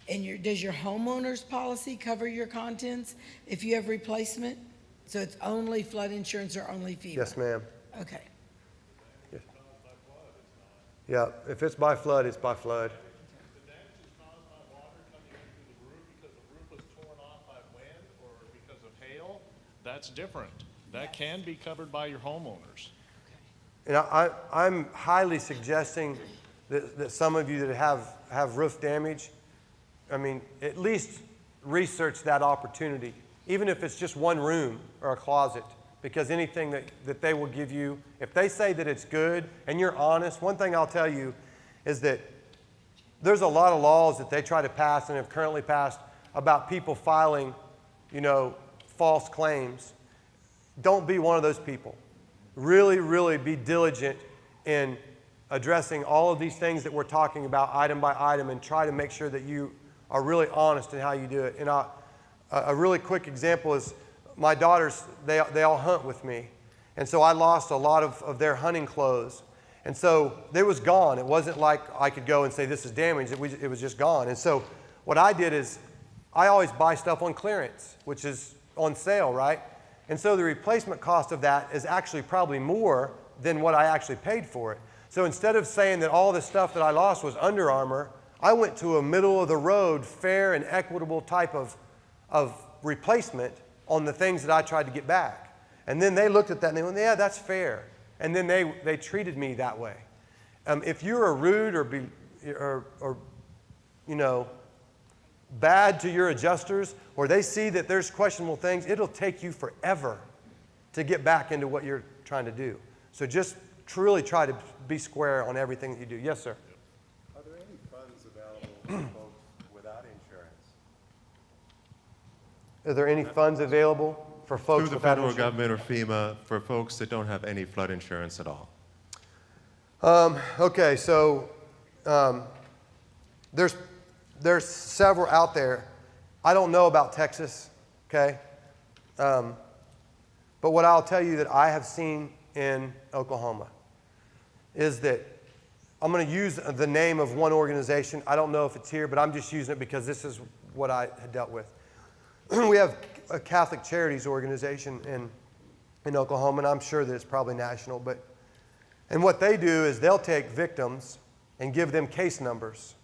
S10: and does your homeowner's policy cover your contents if you have replacement? So it's only flood insurance or only FEMA?
S1: Yes, ma'am.
S10: Okay.
S1: Yes. Yeah, if it's by flood, it's by flood.
S8: The damage is caused by water coming in through the roof because the roof was torn off by wind or because of hail, that's different. That can be covered by your homeowners.
S1: And I'm highly suggesting that some of you that have roof damage, I mean, at least research that opportunity, even if it's just one room or a closet, because anything that they will give you, if they say that it's good and you're honest, one thing I'll tell you is that there's a lot of laws that they try to pass and have currently passed about people filing, false claims. Don't be one of those people. Really, really be diligent in addressing all of these things that we're talking about item by item, and try to make sure that you are really honest in how you do it. And a really quick example is my daughters, they all hunt with me. And so I lost a lot of their hunting clothes. And so it was gone. It wasn't like I could go and say this is damaged. It was just gone. And so what I did is I always buy stuff on clearance, which is on sale, right? And so the replacement cost of that is actually probably more than what I actually paid for it. So instead of saying that all the stuff that I lost was Under Armour, I went to a middle-of-the-road, fair and equitable type of replacement on the things that I tried to get back. And then they looked at that and they went, yeah, that's fair. And then they treated me that way. If you're rude or bad to your adjusters, or they see that there's questionable things, it'll take you forever to get back into what you're trying to do. So just truly try to be square on everything that you do. Yes, sir.
S11: Are there any funds available for folks without insurance?
S1: Are there any funds available for folks
S11: Through the
S1: without
S11: federal
S1: insurance?
S11: government or FEMA for folks that don't have any flood insurance at all?
S1: Okay, so there's several out there. I don't know about Texas, okay? But what I'll tell you that I have seen in Oklahoma is that I'm going to use the name of one organization. I don't know if it's here, but I'm just using it because this is what I had dealt with. We have a Catholic Charities organization in Oklahoma, and I'm sure that it's probably national. And what they do is they'll take victims and give them case numbers.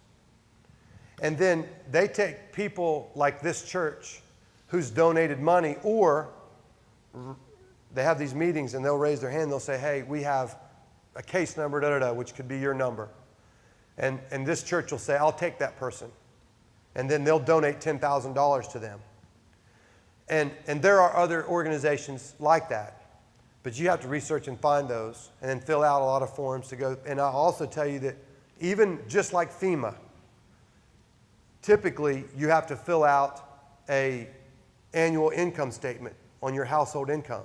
S1: And then they take people like this church who's donated money, or they have these meetings and they'll raise their hand and they'll say, hey, we have a case number, which could be your number. And this church will say, I'll take that person. And then they'll donate $10,000 to them. And there are other organizations like that. But you have to research and find those and then fill out a lot of forms to go. And I'll also tell you that even just like FEMA, typically you have to fill out an annual income statement on your household income.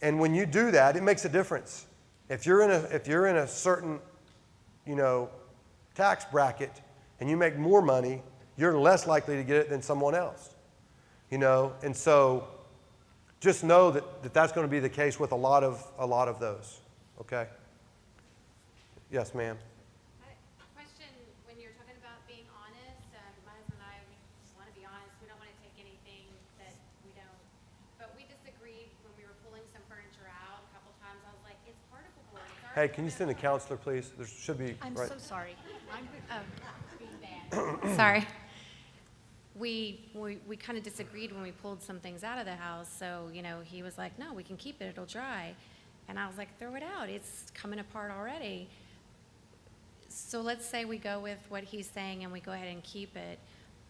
S1: And when you do that, it makes a difference. If you're in a certain, tax bracket and you make more money, you're less likely to get it than someone else. And so just know that that's going to be the case with a lot of those. Okay? Yes, ma'am.
S12: Question, when you're talking about being honest, my husband and I want to be honest. We don't want to take anything that we don't. But we disagreed when we were pulling some furniture out a couple times. I was like, it's particle board.
S1: Hey, can you send a counselor, please? There should be.
S12: I'm
S1: right.
S12: so sorry. Sorry. We kind of disagreed when we pulled some things out of the house. So, he was like, no, we can keep it. It'll dry. And I was like, throw it out. It's coming apart already. So let's say we go with what he's saying and we go ahead and keep it.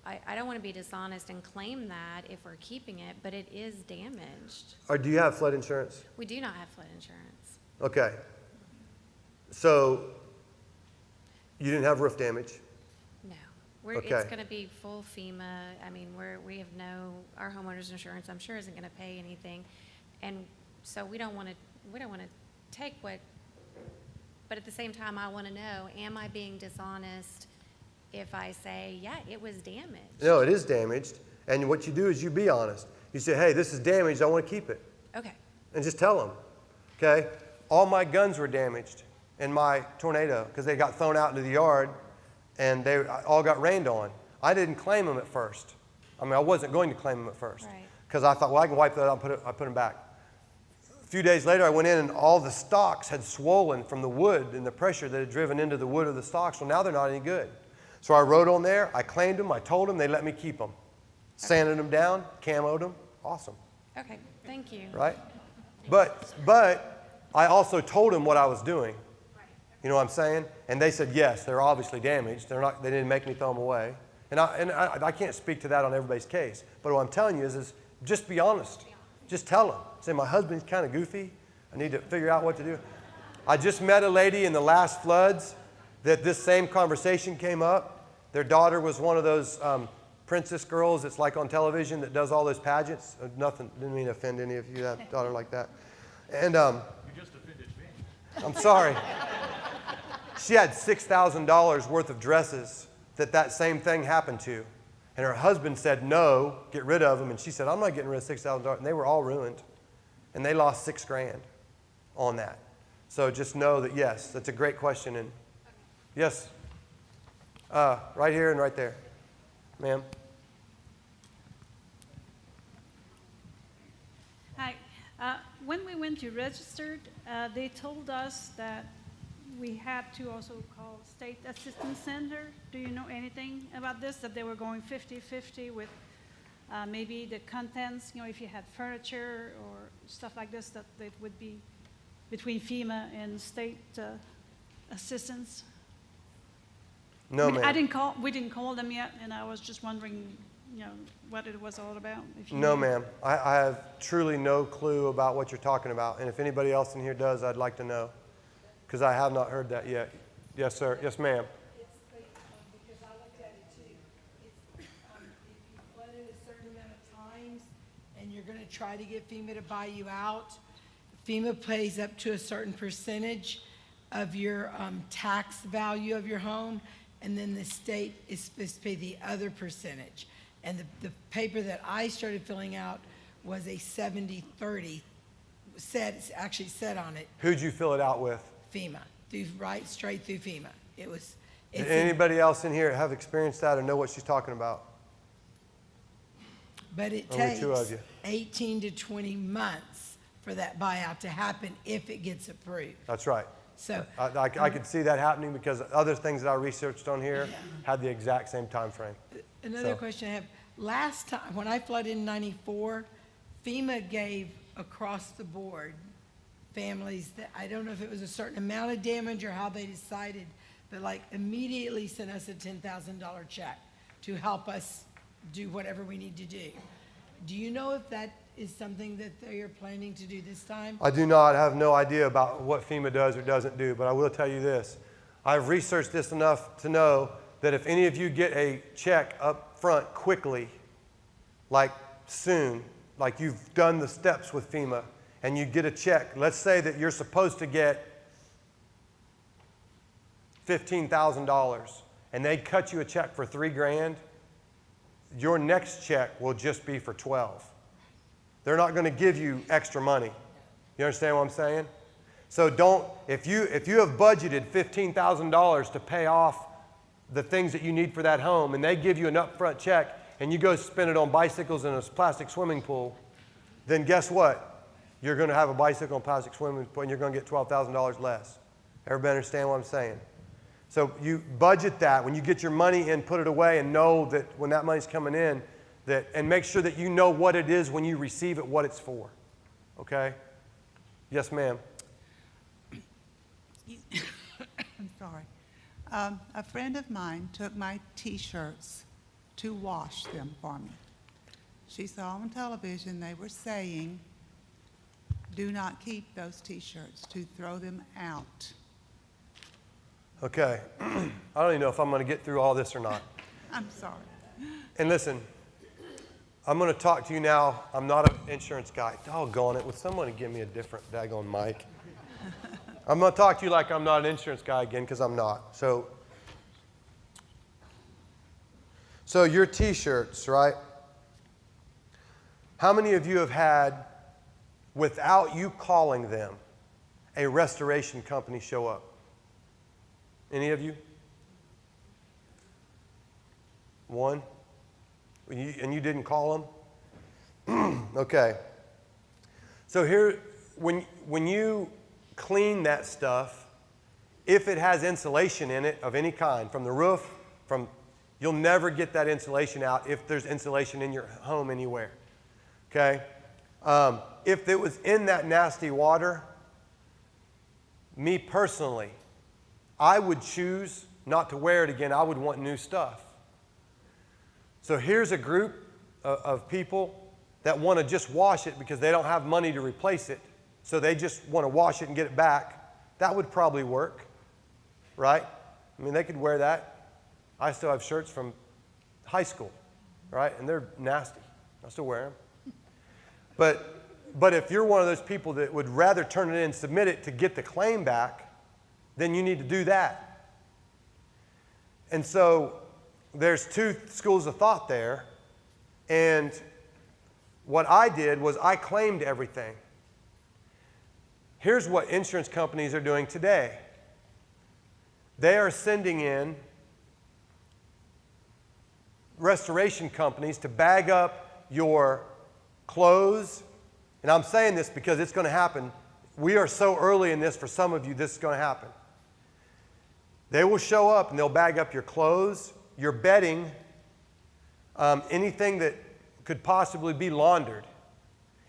S12: I don't want to be dishonest and claim that if we're keeping it, but it is damaged.
S1: Or do you have flood insurance?
S12: We do not have flood insurance.
S1: Okay. So you didn't have roof damage?
S12: No.
S1: Okay.
S12: It's going to be full FEMA. I mean, we have our homeowner's insurance, I'm sure, isn't going to pay anything. And so we don't want to take what, but at the same time, I want to know, am I being dishonest if I say, yeah, it was damaged?
S1: No, it is damaged. And what you do is you be honest. You say, hey, this is damaged. I want to keep it.
S12: Okay.
S1: And just tell them. Okay? All my guns were damaged in my tornado because they got thrown out into the yard and they all got rained on. I didn't claim them at first. I wasn't going to claim them at first.
S12: Right.
S1: Because I thought, well, I can wipe that out and I put them back. A few days later, I went in and all the stalks had swollen from the wood and the pressure that had driven into the wood of the stalks. Well, now they're not any good. So I wrote on there, I claimed them, I told them, they let me keep them. Sanded them down, camoed them, awesome.
S12: Okay, thank you.
S1: Right? But I also told them what I was doing. You know what I'm saying? And they said, yes, they're obviously damaged. They didn't make me throw them away. And I can't speak to that on everybody's case. But what I'm telling you is just be honest. Just tell them. Say, my husband's kind of goofy. I need to figure out what to do. I just met a lady in the last floods that this same conversation came up. Their daughter was one of those princess girls that's like on television that does all those pageants. Nothing, didn't mean to offend any of you that have a daughter like that. And
S8: You just offended me.
S1: I'm sorry. She had $6,000 worth of dresses that same thing happened to. And her husband said, no, get rid of them. And she said, I'm not getting rid of $6,000. And they were all ruined. And they lost $6,000 on that. So just know that, yes, that's a great question. And yes, right here and right there. Ma'am.
S13: Hi. When we went to register, they told us that we had to also call State Assistance Center. Do you know anything about this, that they were going 50-50 with maybe the contents, if you had furniture or stuff like this, that it would be between FEMA and state assistance?
S1: No, ma'am.
S13: We didn't call them yet, and I was just wondering, what it was all about. If you
S1: No,
S13: knew.
S1: ma'am. I have truly no clue about what you're talking about. And if anybody else in here does, I'd like to know, because I have not heard that yet. Yes, sir. Yes, ma'am.
S10: It's because I looked at it too. It's, if you flooded a certain amount of times and you're going to try to get FEMA to buy you out, FEMA pays up to a certain percentage of your tax value of your home, and then the state is supposed to pay the other percentage. And the paper that I started filling out was a 70-30, actually said on it,
S1: Who'd you fill it out with?
S10: FEMA, straight through FEMA. It's
S1: Did anybody else in here have experienced that or know what she's talking about?
S10: But it
S1: Only
S10: takes
S1: two of you.
S10: 18 to 20 months for that buyout to happen if it gets approved.
S1: That's right.
S10: So
S1: I could see that happening because other things that I researched on here had the exact same time frame.
S10: another
S1: So-
S10: question I have, last time, when I flooded in 94, FEMA gave across the board families that, I don't know if it was a certain amount of damage or how they decided, but like immediately sent us a $10,000 check to help us do whatever we need to do. Do you know if that is something that they are planning to do this time?
S1: I do not have no idea about what FEMA does or doesn't do, but I will tell you this. I've researched this enough to know that if any of you get a check up front quickly, like soon, like you've done the steps with FEMA, and you get a check, let's say that you're supposed to get $15,000, and they cut you a check for $3,000, your next check will just be for 12. They're not going to give you extra money. You understand what I'm saying? So don't, if you have budgeted $15,000 to pay off the things that you need for that home, and they give you an upfront check, and you go spend it on bicycles in a plastic swimming pool, then guess what? You're going to have a bicycle and plastic swimming pool, and you're going to get $12,000 less. Everybody understand what I'm saying? So you budget that. When you get your money in, put it away, and know that when that money's coming in, and make sure that you know what it is when you receive it, what it's for. Okay? Yes, ma'am.
S14: I'm sorry. A friend of mine took my T-shirts to wash them for me. She saw on television they were saying, do not keep those T-shirts, to throw them out.
S1: Okay. I don't even know if I'm going to get through all this or not.
S14: I'm sorry.
S1: And listen, I'm going to talk to you now. I'm not an insurance guy. Doggone it. Would someone give me a different daggone mic? I'm going to talk to you like I'm not an insurance guy again, because I'm not. So your T-shirts, right? How many of you have had, without you calling them, a restoration company show up? Any of you? One? And you didn't call them? Okay. So here, when you clean that stuff, if it has insulation in it of any kind, from the roof, you'll never get that insulation out if there's insulation in your home anywhere. Okay? If it was in that nasty water, me personally, I would choose not to wear it again. I would want new stuff. So here's a group of people that want to just wash it because they don't have money to replace it. So they just want to wash it and get it back. That would probably work, right? I mean, they could wear that. I still have shirts from high school, right? And they're nasty. I still wear them. But if you're one of those people that would rather turn it in and submit it to get the claim back, then you need to do that. And so there's two schools of thought there. And what I did was I claimed everything. Here's what insurance companies are doing today. They are sending in restoration companies to bag up your clothes. And I'm saying this because it's going to happen. We are so early in this, for some of you, this is going to happen. They will show up and they'll bag up your clothes, your bedding, anything that could possibly be laundered.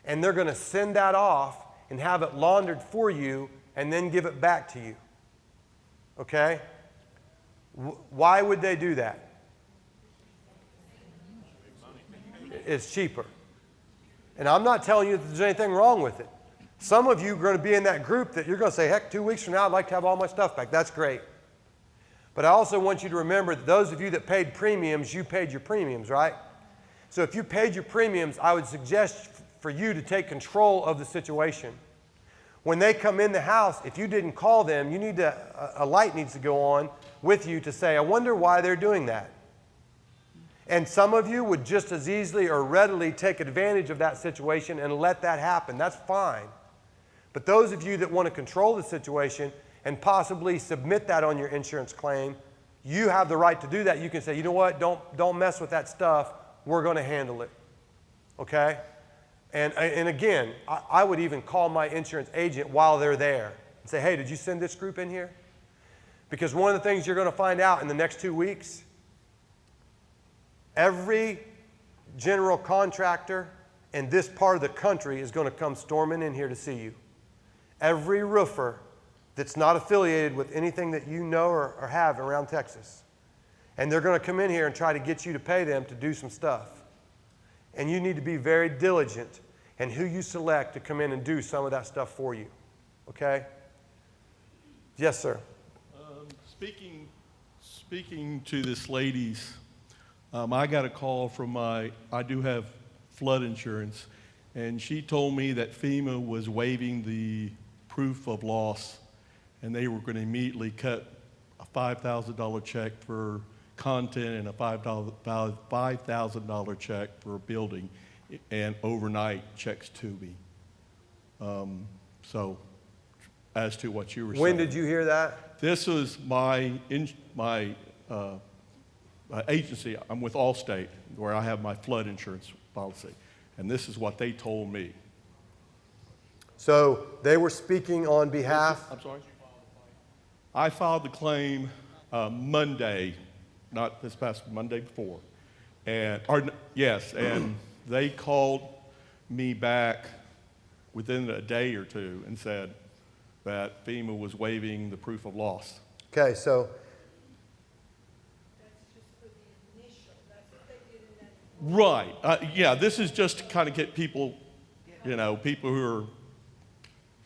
S1: And they're going to send that off and have it laundered for you and then give it back to you. Okay? Why would they do that? It's cheaper. And I'm not telling you that there's anything wrong with it. Some of you are going to be in that group that you're going to say, heck, 2 weeks from now, I'd like to have all my stuff back. That's great. But I also want you to remember that those of you that paid premiums, you paid your premiums, right? So if you paid your premiums, I would suggest for you to take control of the situation. When they come in the house, if you didn't call them, you need to, a light needs to go on with you to say, I wonder why they're doing that. And some of you would just as easily or readily take advantage of that situation and let that happen. That's fine. But those of you that want to control the situation and possibly submit that on your insurance claim, you have the right to do that. You can say, you know what, don't mess with that stuff. We're going to handle it. Okay? And again, I would even call my insurance agent while they're there and say, hey, did you send this group in here? Because one of the things you're going to find out in the next 2 weeks, every general contractor in this part of the country is going to come storming in here to see you. Every roofer that's not affiliated with anything that you know or have around Texas. And they're going to come in here and try to get you to pay them to do some stuff. And you need to be very diligent in who you select to come in and do some of that stuff for you. Okay? Yes, sir.
S15: Speaking to this lady's, I got a call from I do have flood insurance, and she told me that FEMA was waiving the proof of loss, and they were going to immediately cut a $5,000 check for content and a $5,000 check for building, and overnight checks to me. So, as to what you were saying.
S1: When did you hear that?
S15: This was my agency. I'm with Allstate, where I have my flood insurance policy, and this is what they told me.
S1: So they were speaking on behalf.
S15: I'm sorry? I filed the claim Monday, not this past Monday before. And they called me back within a day or two and said that FEMA was waiving the proof of loss.
S1: Okay, so.
S15: Right. This is just to kind of get people, people who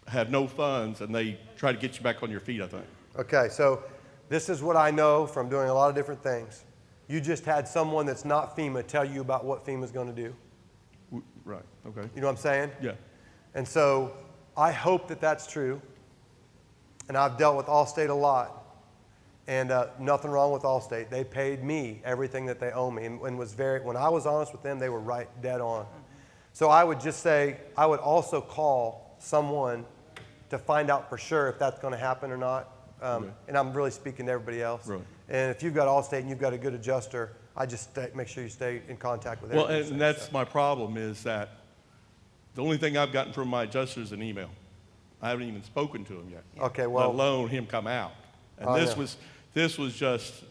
S15: have no funds, and they try to get you back on your feet, I think.
S1: Okay, so this is what I know from doing a lot of different things. You just had someone that's not FEMA tell you about what FEMA's going to do.
S15: Right, okay.
S1: You know what I'm saying?
S15: Yeah.
S1: And so I hope that that's true. And I've dealt with Allstate a lot. And nothing wrong with Allstate. They paid me everything that they owe me. And when I was honest with them, they were right dead on. So I would just say, I would also call someone to find out for sure if that's going to happen or not. And I'm really speaking to everybody else.
S15: Right.
S1: And if you've got Allstate and you've got a good adjuster, I just make sure you stay in contact with them.
S15: Well, and that's my problem, is that the only thing I've gotten from my adjuster is an email. I haven't even spoken to him yet.
S1: Okay, well.
S15: Let alone him come out. And this was just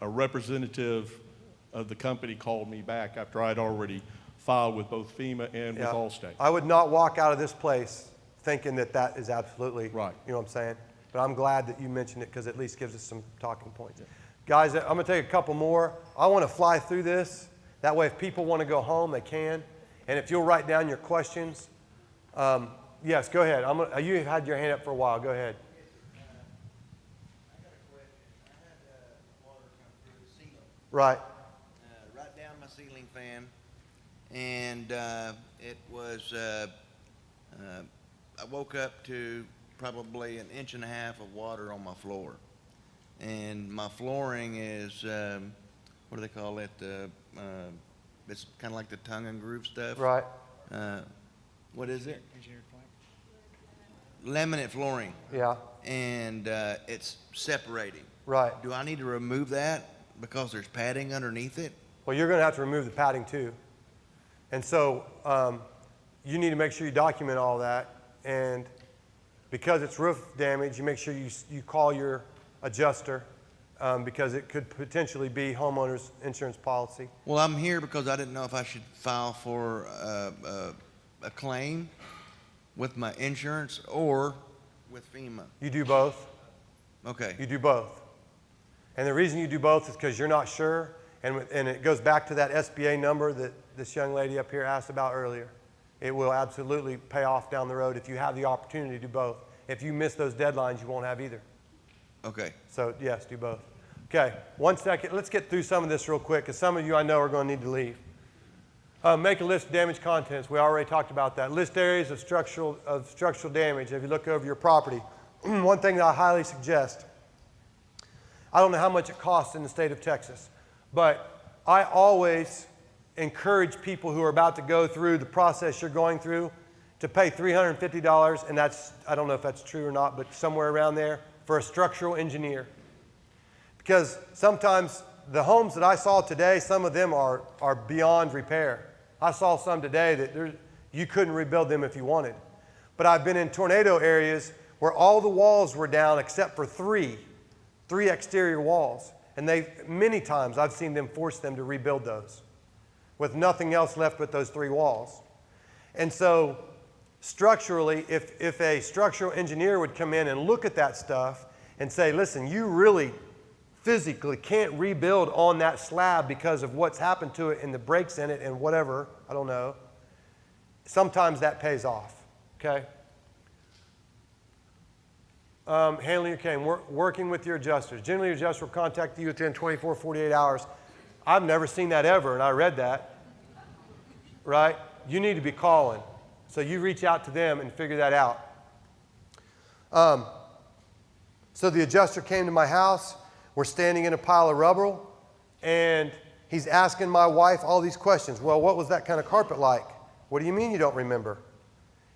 S15: a representative of the company called me back after I'd already filed with both FEMA and with Allstate.
S1: I would not walk out of this place thinking that is absolutely
S15: right.
S1: You know what I'm saying? But I'm glad that you mentioned it because it at least gives us some talking points. Guys, I'm going to take a couple more. I want to fly through this. That way, if people want to go home, they can. And if you'll write down your questions. Yes, go ahead. You had your hand up for a while. Go ahead. Right.
S16: Right down my ceiling fan, and it was, I woke up to probably 1.5 inches of water on my floor. And my flooring is, what do they call it? It's kind of like the tongue and groove stuff.
S1: Right.
S16: What is it? Laminate flooring.
S1: Yeah.
S16: And it's separating.
S1: Right.
S16: Do I need to remove that because there's padding underneath it?
S1: Well, you're going to have to remove the padding too. And so you need to make sure you document all that. And because it's roof damage, you make sure you call your adjuster because it could potentially be homeowner's insurance policy.
S16: Well, I'm here because I didn't know if I should file for a claim with my insurance or with FEMA.
S1: You do both.
S16: Okay.
S1: You do both. And the reason you do both is because you're not sure, and it goes back to that SBA number that this young lady up here asked about earlier. It will absolutely pay off down the road if you have the opportunity to do both. If you miss those deadlines, you won't have either.
S16: Okay.
S1: So yes, do both. Okay, 1 second. Let's get through some of this real quick because some of you I know are going to need to leave. Make a list of damaged contents. We already talked about that. List areas of structural damage. If you look over your property, one thing that I highly suggest, I don't know how much it costs in the state of Texas, but I always encourage people who are about to go through the process you're going through to pay $350, and that's, I don't know if that's true or not, but somewhere around there, for a structural engineer. Because sometimes the homes that I saw today, some of them are beyond repair. I saw some today that you couldn't rebuild them if you wanted. But I've been in tornado areas where all the walls were down except for three exterior walls. And many times I've seen them force them to rebuild those with nothing else left but those 3 walls. And so structurally, if a structural engineer would come in and look at that stuff and say, listen, you really physically can't rebuild on that slab because of what's happened to it and the breaks in it and whatever, I don't know, sometimes that pays off, okay? Handling your claim, working with your adjusters. Generally, your adjuster will contact you within 24, 48 hours. I've never seen that ever, and I read that, right? You need to be calling. So you reach out to them and figure that out. So the adjuster came to my house. We're standing in a pile of rubble, and he's asking my wife all these questions. Well, what was that kind of carpet like? What do you mean you don't remember?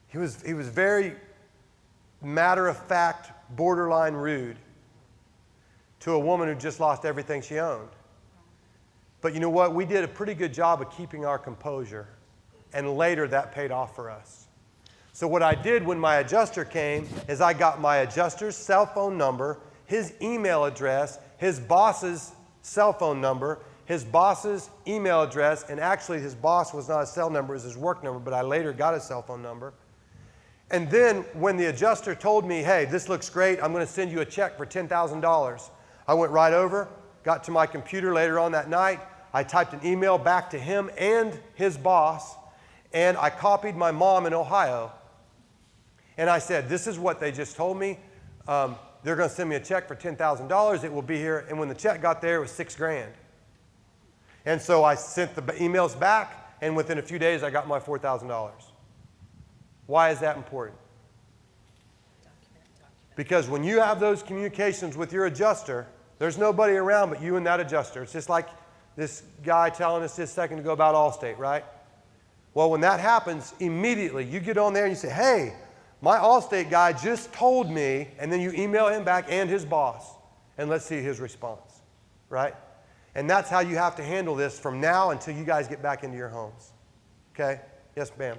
S1: He was very matter-of-fact, borderline rude to a woman who just lost everything she owned. But you know what? We did a pretty good job of keeping our composure, and later that paid off for us. So what I did when my adjuster came is I got my adjuster's cell phone number, his email address, his boss's cell phone number, his boss's email address, and actually his boss was not a cell number, it was his work number, but I later got his cell phone number. And then when the adjuster told me, hey, this looks great, I'm going to send you a check for $10,000, I went right over, got to my computer later on that night, I typed an email back to him and his boss, and I copied my mom in Ohio. And I said, this is what they just told me. They're going to send me a check for $10,000. It will be here. And when the check got there, it was $6,000. And so I sent the emails back, and within a few days, I got my $4,000. Why is that important? Because when you have those communications with your adjuster, there's nobody around but you and that adjuster. It's just like this guy telling us just a second ago about Allstate, right? Well, when that happens, immediately you get on there and you say, hey, my Allstate guy just told me, and then you email him back and his boss, and let's see his response, right? And that's how you have to handle this from now until you guys get back into your homes. Okay? Yes, ma'am.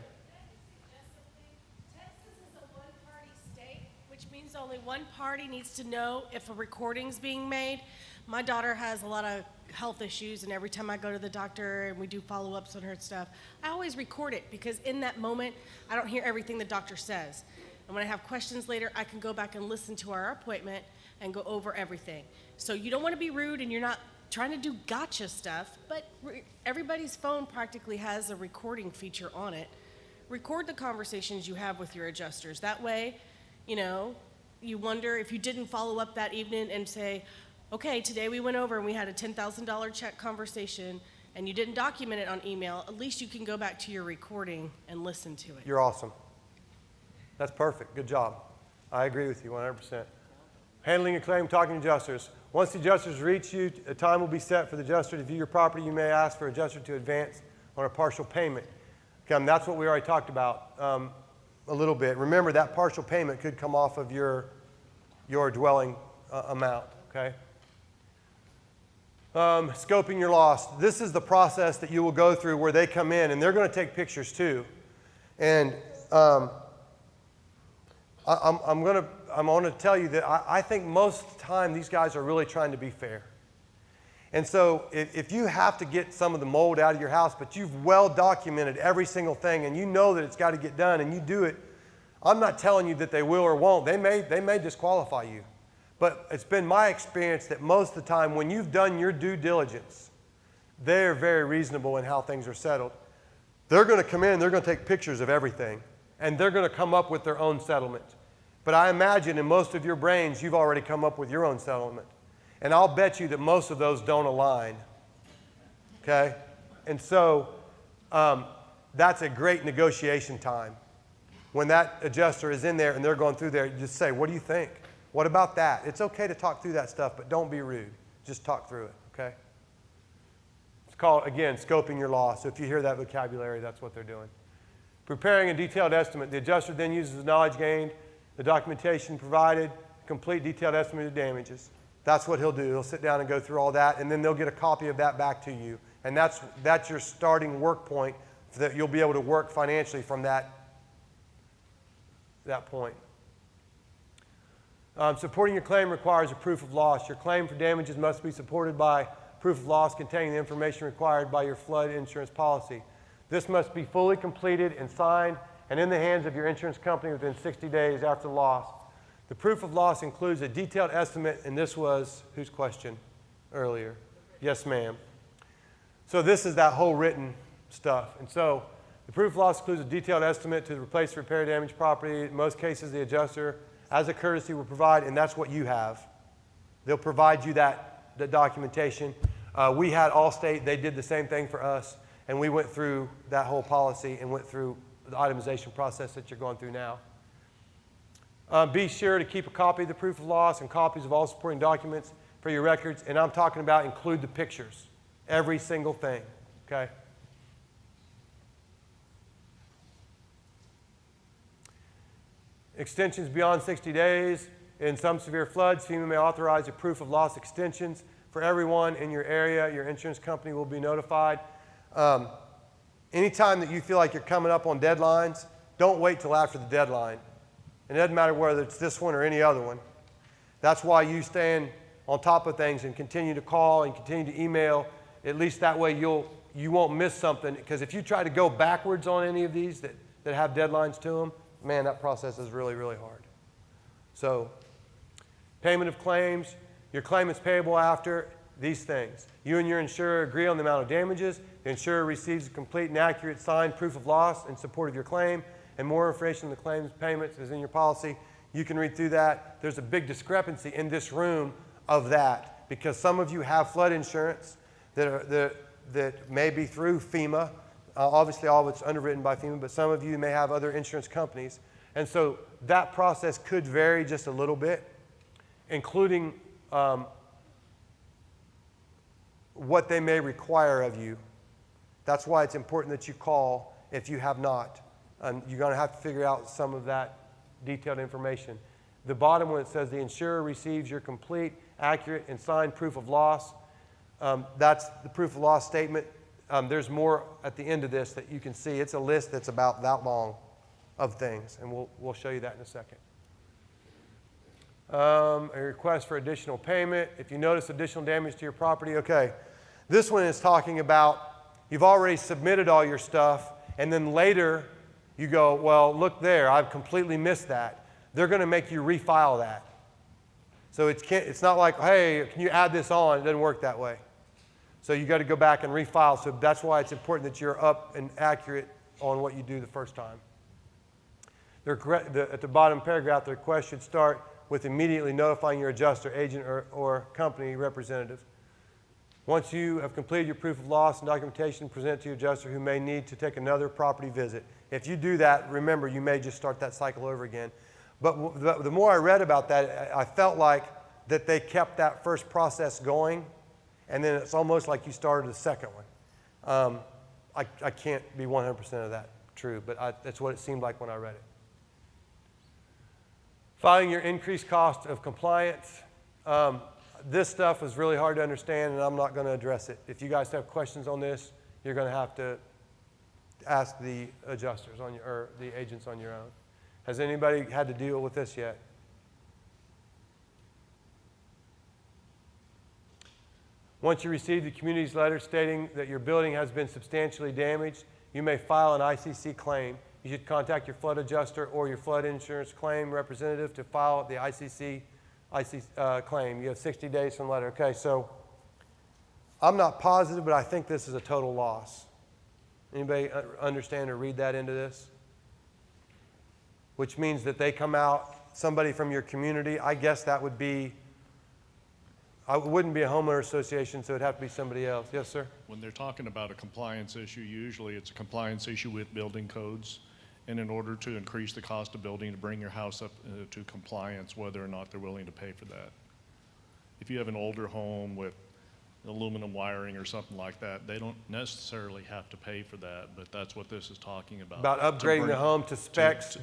S17: Texas is a one-party state, which means only one party needs to know if a recording's being made. My daughter has a lot of health issues, and every time I go to the doctor and we do follow-ups on her stuff, I always record it because in that moment, I don't hear everything the doctor says. And when I have questions later, I can go back and listen to our appointment and go over everything. So you don't want to be rude and you're not trying to do gotcha stuff, but everybody's phone practically has a recording feature on it. Record the conversations you have with your adjusters. That way, you know, you wonder if you didn't follow up that evening and say, okay, today we went over and we had a $10,000 check conversation and you didn't document it on email, at least you can go back to your recording and listen to it.
S1: You're awesome. That's perfect. Good job. I agree with you 100%. Handling a claim, talking to adjusters. Once the adjusters reach you, a time will be set for the adjuster to view your property. You may ask for adjuster to advance on a partial payment. Okay, that's what we already talked about a little bit. Remember, that partial payment could come off of your dwelling amount, okay? Scoping your loss. This is the process that you will go through where they come in, and they're going to take pictures too. And I'm going to tell you that I think most of the time these guys are really trying to be fair. And so if you have to get some of the mold out of your house, but you've well documented every single thing and you know that it's got to get done and you do it, I'm not telling you that they will or won't. They may disqualify you. But it's been my experience that most of the time when you've done your due diligence, they're very reasonable in how things are settled. They're going to come in, they're going to take pictures of everything, and they're going to come up with their own settlement. But I imagine in most of your brains, you've already come up with your own settlement. And I'll bet you that most of those don't align, okay? And so that's a great negotiation time. When that adjuster is in there and they're going through there, you just say, what do you think? What about that? It's okay to talk through that stuff, but don't be rude. Just talk through it, okay? It's called, again, scoping your loss. So if you hear that vocabulary, that's what they're doing. Preparing a detailed estimate. The adjuster then uses the knowledge gained, the documentation provided, complete detailed estimate of damages. That's what he'll do. He'll sit down and go through all that, and then they'll get a copy of that back to you. And that's your starting work point so that you'll be able to work financially from that point. Supporting your claim requires a proof of loss. Your claim for damages must be supported by proof of loss containing the information required by your flood insurance policy. This must be fully completed and signed and in the hands of your insurance company within 60 days after the loss. The proof of loss includes a detailed estimate, and this was, whose question earlier? Yes, ma'am. So this is that whole written stuff. And so the proof of loss includes a detailed estimate to replace repair damaged property. In most cases, the adjuster, as a courtesy, will provide, and that's what you have. They'll provide you that documentation. We had Allstate. They did the same thing for us, and we went through that whole policy and went through the itemization process that you're going through now. Be sure to keep a copy of the proof of loss and copies of all supporting documents for your records. And I'm talking about include the pictures, every single thing, okay? Extensions beyond 60 days. In some severe floods, FEMA may authorize a proof of loss extensions for everyone in your area. Your insurance company will be notified. Anytime that you feel like you're coming up on deadlines, don't wait till after the deadline. It doesn't matter whether it's this one or any other one. That's why you stand on top of things and continue to call and continue to email. At least that way you won't miss something. Because if you try to go backwards on any of these that have deadlines to them, man, that process is really, really hard. So, payment of claims. Your claim is payable after these things. You and your insurer agree on the amount of damages. The insurer receives a complete and accurate signed proof of loss in support of your claim. And more information on the claims payments is in your policy. You can read through that. There's a big discrepancy in this room of that because some of you have flood insurance that may be through FEMA. Obviously, all of it's underwritten by FEMA, but some of you may have other insurance companies. And so that process could vary just a little bit, including what they may require of you. That's why it's important that you call if you have not. You're going to have to figure out some of that detailed information. The bottom one, it says the insurer receives your complete, accurate, and signed proof of loss. That's the proof of loss statement. There's more at the end of this that you can see. It's a list that's about that long of things, and we'll show you that in a second. A request for additional payment. If you notice additional damage to your property, okay. This one is talking about you've already submitted all your stuff, and then later you go, well, look there, I've completely missed that. They're going to make you refile that. So it's not like, hey, can you add this on? It doesn't work that way. So you got to go back and refile. So that's why it's important that you're up and accurate on what you do the first time. At the bottom paragraph, the request should start with immediately notifying your adjuster, agent, or company representative. Once you have completed your proof of loss and documentation, present it to your adjuster who may need to take another property visit. If you do that, remember, you may just start that cycle over again. But the more I read about that, I felt like that they kept that first process going, and then it's almost like you started a second one. I can't be 100% of that true, but that's what it seemed like when I read it. Filing your increased cost of compliance. This stuff is really hard to understand, and I'm not going to address it. If you guys have questions on this, you're going to have to ask the adjusters or the agents on your own. Has anybody had to deal with this yet? Once you receive the community's letter stating that your building has been substantially damaged, you may file an ICC claim. You should contact your flood adjuster or your flood insurance claim representative to file the ICC claim. You have 60 days from the letter. Okay, so I'm not positive, but I think this is a total loss. Anybody understand or read that into this? Which means that they come out, somebody from your community, I guess that would be, it wouldn't be a homeowner association, so it'd have to be somebody else. Yes, sir?
S8: When they're talking about a compliance issue, usually it's a compliance issue with building codes. And in order to increase the cost of building, to bring your house up to compliance, whether or not they're willing to pay for that. If you have an older home with aluminum wiring or something like that, they don't necessarily have to pay for that, but that's what this is talking about.
S1: About upgrading the home to specs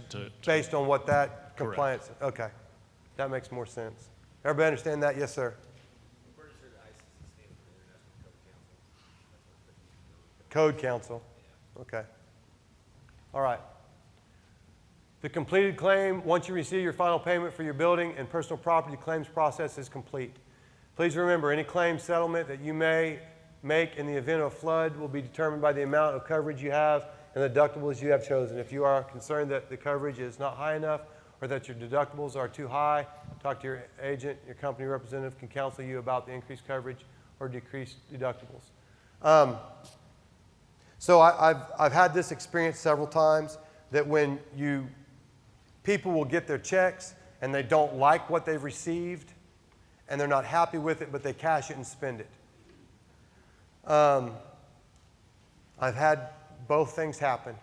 S1: based on what that compliance.
S8: Correct.
S1: Okay, that makes more sense. Everybody understand that? Yes, sir. Code Council. Okay. All right. The completed claim, once you receive your final payment for your building and personal property claims process is complete. Please remember, any claim settlement that you may make in the event of a flood will be determined by the amount of coverage you have and the deductibles you have chosen. If you are concerned that the coverage is not high enough or that your deductibles are too high, talk to your agent. Your company representative can counsel you about the increased coverage or decreased deductibles. So I've had this experience several times that when people will get their checks and they don't like what they've received and they're not happy with it, but they cash it and spend it. I've had both things happen.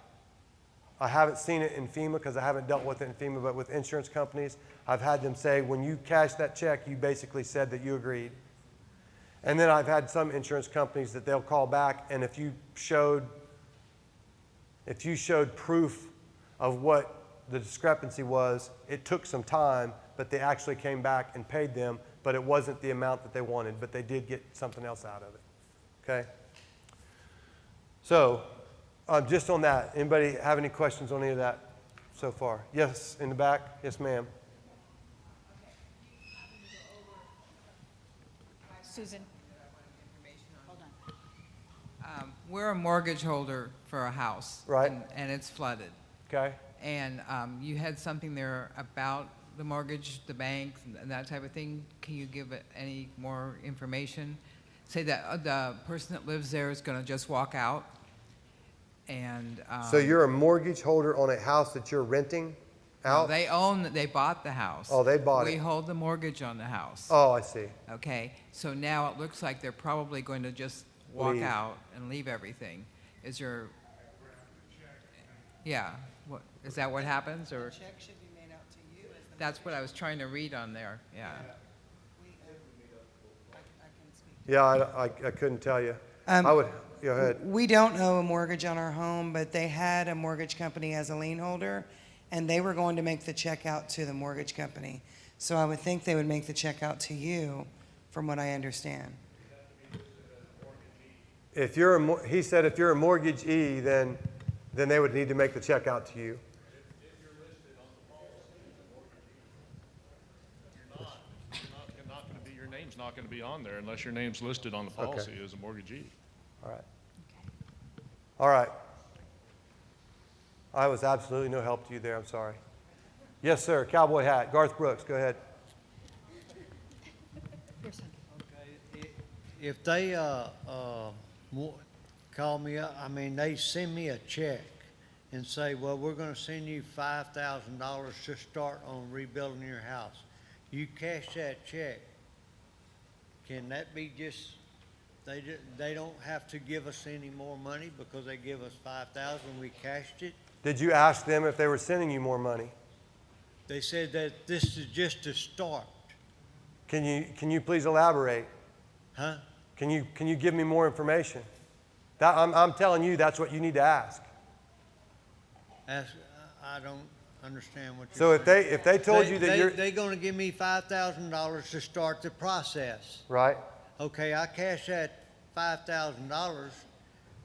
S1: I haven't seen it in FEMA because I haven't dealt with it in FEMA, but with insurance companies, I've had them say, when you cash that check, you basically said that you agreed. And then I've had some insurance companies that they'll call back, and if you showed proof of what the discrepancy was, it took some time, but they actually came back and paid them, but it wasn't the amount that they wanted, but they did get something else out of it. Okay? So, just on that, anybody have any questions on any of that so far? Yes, in the back? Yes, ma'am.
S18: Susan. Hold on. We're a mortgage holder for a house.
S1: Right.
S18: And it's flooded.
S1: Okay.
S18: And you had something there about the mortgage, the bank, and that type of thing. Can you give it any more information? Say that the person that lives there is going to just walk out. And
S1: so you're a mortgage holder on a house that you're renting out?
S18: No, they bought the house.
S1: Oh, they bought it.
S18: We hold the mortgage on the house.
S1: Oh, I see.
S18: Okay, so now it looks like they're probably going to just walk
S1: Leave.
S18: out and leave everything. Is there? Yeah. What is that? What happens? Or
S10: check should be made out to you.
S18: That's what I was trying to read on there. Yeah.
S1: Yeah, I couldn't tell you. I would. Go ahead.
S10: We don't owe a mortgage on our home, but they had a mortgage company as a lien holder, and they were going to make the check out to the mortgage company. So I would think they would make the check out to you, from what I understand.
S1: If you're he said if you're a mortgagee, then they would need to make the check out to you.
S8: You're not going to be, your name's not going to be on there unless your name's listed on the policy as a mortgagee.
S1: All right. All right. I was absolutely no help to you there. I'm sorry. Yes, sir. Cowboy hat. Garth Brooks, go ahead.
S19: If they call me up, I mean, they send me a check and say, well, we're going to send you $5,000 to start on rebuilding your house. You cash that check. Can that be just, they don't have to give us any more money because they give us $5,000, we cashed it?
S1: Did you ask them if they were sending you more money?
S19: They said that this is just a start.
S1: Can you please elaborate?
S19: Huh?
S1: Can you give me more information? I'm telling you, that's what you need to ask.
S19: I don't understand what
S1: So
S19: you're saying.
S1: if they told you that
S19: they're going to give me $5,000 to start the process.
S1: right?
S19: Okay, I cash that $5,000,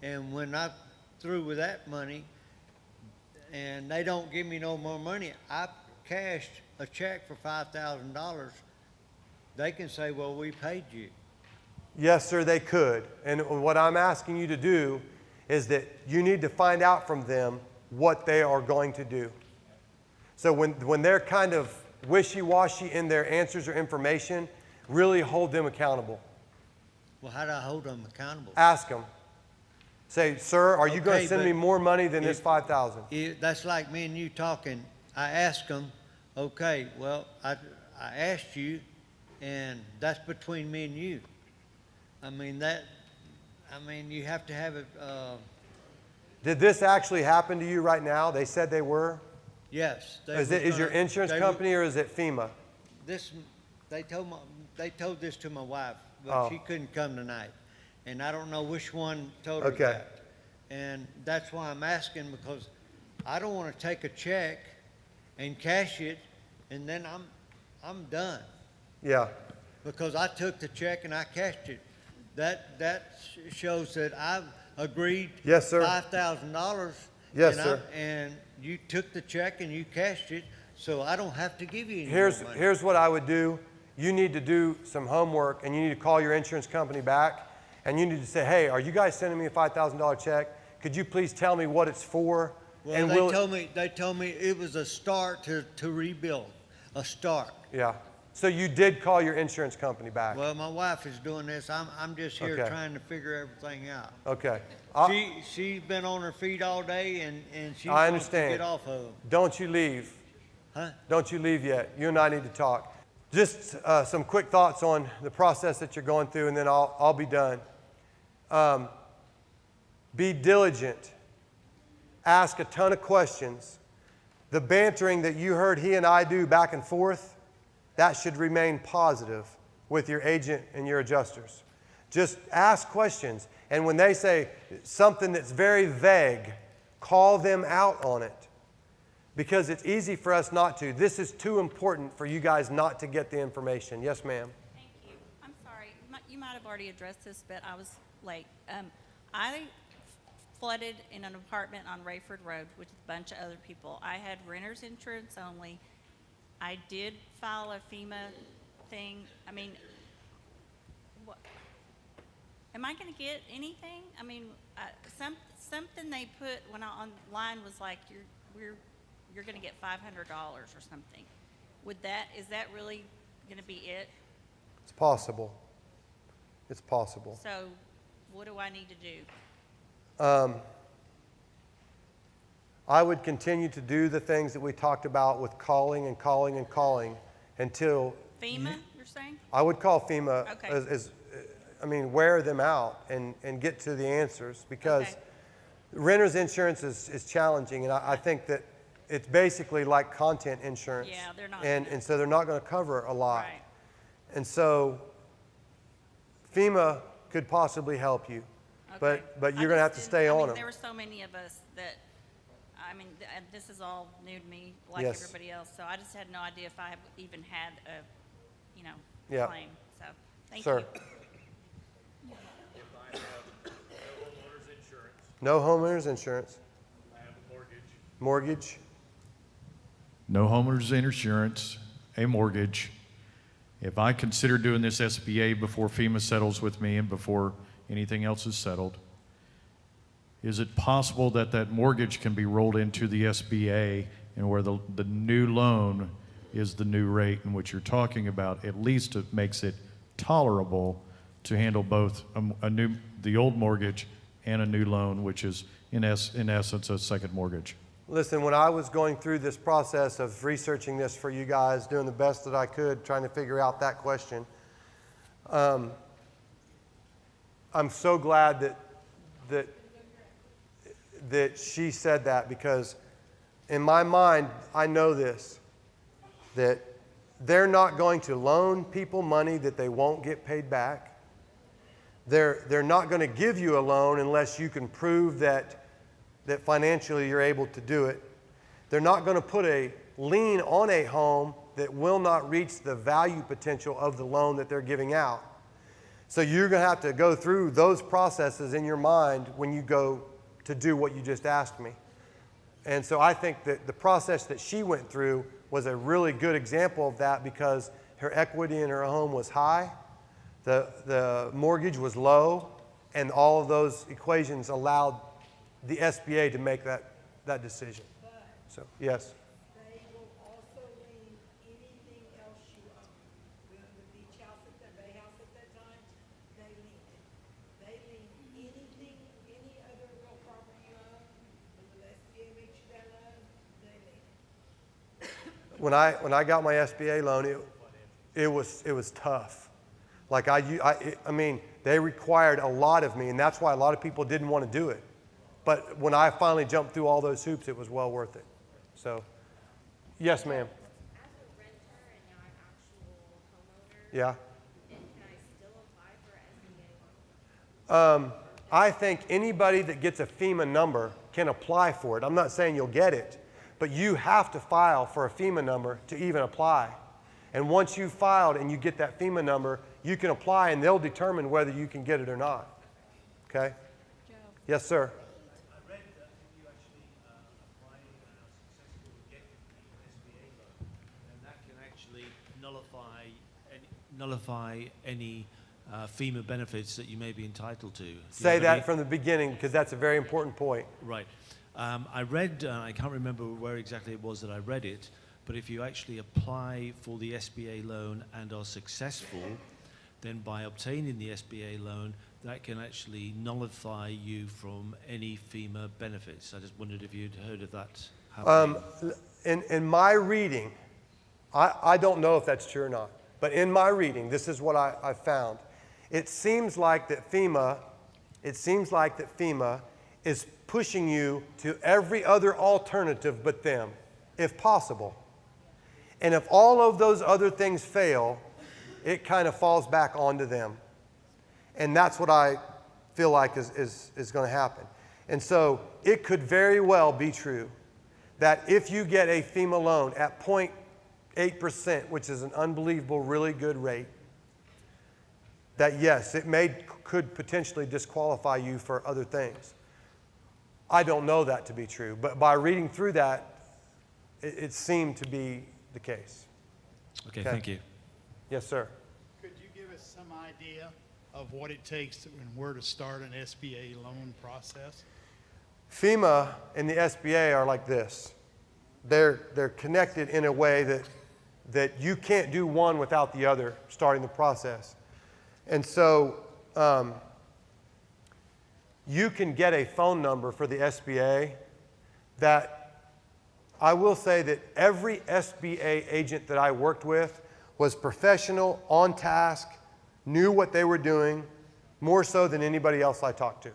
S19: and when I'm through with that money, and they don't give me no more money, I cashed a check for $5,000. They can say, well, we paid you.
S1: Yes, sir, they could. And what I'm asking you to do is that you need to find out from them what they are going to do. So when they're kind of wishy-washy in their answers or information, really hold them accountable.
S19: Well, how do I hold them accountable?
S1: Ask them. Say, sir, are you going
S19: Okay,
S1: to send
S19: but
S1: me more money than this $5,000?
S19: That's like me and you talking. I ask them, okay, well, I asked you, and that's between me and you. I mean, you have to have it,
S1: Did this actually happen to you right now? They said they were?
S19: yes.
S1: Is your insurance company or is it FEMA?
S19: They told this to my wife, but
S1: Oh.
S19: she couldn't come tonight. And I don't know which one told her
S1: Okay.
S19: that. And that's why I'm asking, because I don't want to take a check and cash it, and then I'm done.
S1: Yeah.
S19: Because I took the check and I cashed it. That shows that I've agreed.
S1: Yes, sir.
S19: $5,000.
S1: Yes,
S19: and
S1: sir.
S19: And you took the check and you cashed it, so I don't have to give you any
S1: Here's
S19: more money.
S1: here's what I would do. You need to do some homework and you need to call your insurance company back and you need to say, hey, are you guys sending me a $5,000 check? Could you please tell me what it's for?
S19: Well,
S1: and
S19: they told me it was a start to rebuild, a start.
S1: Yeah. So you did call your insurance company back.
S19: Well, my wife is doing this. I'm just here
S1: Okay.
S19: trying to figure everything out.
S1: Okay.
S19: She's been on her feet all day and she
S1: I
S19: wants to
S1: understand.
S19: get off of them.
S1: Don't you leave.
S19: Huh?
S1: Don't you leave yet. You and I need to talk. Just some quick thoughts on the process that you're going through, and then I'll be done. Be diligent. Ask a ton of questions. The bantering that you heard he and I do back and forth, that should remain positive with your agent and your adjusters. Just ask questions. And when they say something that's very vague, call them out on it. Because it's easy for us not to. This is too important for you guys not to get the information. Yes, ma'am.
S20: Thank you. I'm sorry. You might have already addressed this, but I was late. I flooded in an apartment on Rayford Road with a bunch of other people. I had renter's insurance only. I did file a FEMA thing. I mean, what? Am I going to get anything? I mean, something they put when online was like, you're going to get $500 or something. Is that really going to be it?
S1: It's possible. It's possible.
S20: So what do I need to do?
S1: I would continue to do the things that we talked about with calling and calling and calling until
S20: FEMA, you're saying?
S1: I would call FEMA
S20: Okay.
S1: wear them out and get to the answers because
S20: Okay.
S1: renter's insurance is challenging, and I think that it's basically like content insurance.
S20: Yeah, they're not
S1: And so they're not going to cover a lot.
S20: Right.
S1: And so FEMA could possibly help you, but you're going to have to stay on them.
S20: There were so many of us that, this is all new to me, like
S1: Yes.
S20: everybody else, so I just had no idea if I even had a,
S1: Yeah.
S20: claim, so, thank
S1: Sir.
S20: you.
S8: If I have no homeowner's insurance,
S1: No homeowner's insurance,
S8: I have a mortgage.
S1: mortgage,
S21: No homeowner's insurance, a mortgage. If I consider doing this SBA before FEMA settles with me and before anything else is settled, is it possible that that mortgage can be rolled into the SBA and where the new loan is the new rate in which you're talking about? At least it makes it tolerable to handle both the old mortgage and a new loan, which is in essence a second mortgage.
S1: Listen, when I was going through this process of researching this for you guys, doing the best that I could, trying to figure out that question, I'm so glad that she said that, because in my mind, I know this, that they're not going to loan people money that they won't get paid back. They're not going to give you a loan unless you can prove that financially you're able to do it. They're not going to put a lien on a home that will not reach the value potential of the loan that they're giving out. So you're going to have to go through those processes in your mind when you go to do what you just asked me. And so I think that the process that she went through was a really good example of that, because her equity in her home was high, the mortgage was low, and all of those equations allowed the SBA to make that decision. So, yes.
S10: They will also lien anything else you own. We owned the beach house at the Bay House at that time, they liened it. They lien anything, any other real property you own, when the SBA makes you that loan, they lien it.
S1: When I got my SBA loan, it was tough. Like I mean, they required a lot of me, and that's why a lot of people didn't want to do it. But when I finally jumped through all those hoops, it was well worth it. So, yes, ma'am.
S12: As a renter and not an actual homeowner,
S1: Yeah.
S12: can I still apply for SBA loan?
S1: I think anybody that gets a FEMA number can apply for it. I'm not saying you'll get it, but you have to file for a FEMA number to even apply. And once you've filed and you get that FEMA number, you can apply, and they'll determine whether you can get it or not. Okay?
S9: Joe?
S1: Yes, sir.
S5: I read that if you actually apply successfully to get the SBA loan, then that can actually nullify any FEMA benefits that you may be entitled to.
S1: Say that from the beginning, because that's a very important point.
S5: Right. I read, I can't remember where exactly it was that I read it, but if you actually apply for the SBA loan and are successful, then by obtaining the SBA loan, that can actually nullify you from any FEMA benefits. I just wondered if you'd heard of that happening.
S1: In my reading, I don't know if that's true or not, but in my reading, this is what I found. It seems like that FEMA is pushing you to every other alternative but them, if possible. And if all of those other things fail, it kind of falls back onto them. And that's what I feel like is going to happen. And so it could very well be true that if you get a FEMA loan at 0.8%, which is an unbelievable, really good rate, that yes, it could potentially disqualify you for other things. I don't know that to be true, but by reading through that, it seemed to be the case.
S5: Okay, thank you.
S1: Yes, sir.
S3: Could you give us some idea of what it takes and where to start an SBA loan process?
S1: FEMA and the SBA are like this. They're connected in a way that you can't do one without the other starting the process. And so you can get a phone number for the SBA that I will say that every SBA agent that I worked with was professional, on task, knew what they were doing, more so than anybody else I talked to.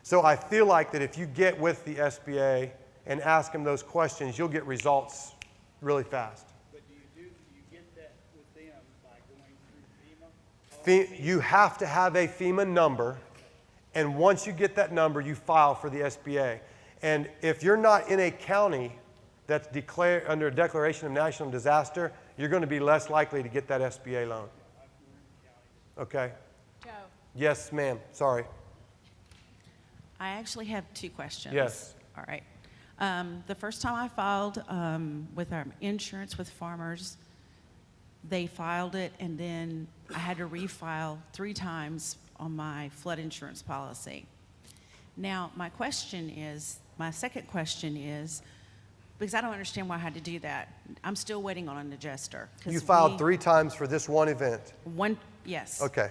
S1: So I feel like that if you get with the SBA and ask them those questions, you'll get results really fast.
S3: But do you get that with them by going through FEMA?
S1: You have to have a FEMA number, and once you get that number, you file for the SBA. And if you're not in a county that's declared under a declaration of national disaster, you're going to be less likely to get that SBA loan. Okay?
S17: Joe,
S1: Yes, ma'am. Sorry.
S22: I actually have two questions.
S1: Yes.
S22: All right. The first time I filed with our insurance with Farmers, they filed it, and then I had to refile 3 times on my flood insurance policy. Now, my second question is, because I don't understand why I had to do that. I'm still waiting on an adjuster. 'Cause
S1: You filed
S22: we-
S1: 3 times for this one event.
S22: Yes.
S1: Okay.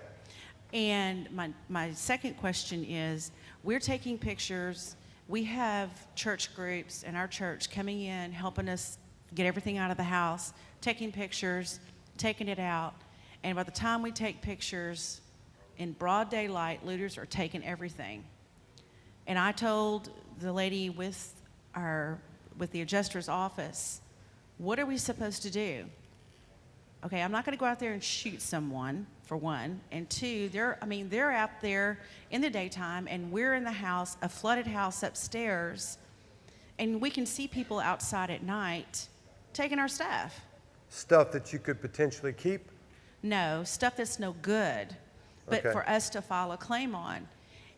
S22: And my second question is, we're taking pictures. We have church groups in our church coming in, helping us get everything out of the house, taking pictures, taking it out. And by the time we take pictures in broad daylight, looters are taking everything. And I told the lady with the adjuster's office, what are we supposed to do? Okay, I'm not going to go out there and shoot someone, for one. And two, they're out there in the daytime, and we're in the house, a flooded house upstairs, and we can see people outside at night taking our stuff.
S1: Stuff that you could potentially keep?
S22: No, stuff that's no good, but
S1: Okay.
S22: for us to file a claim on.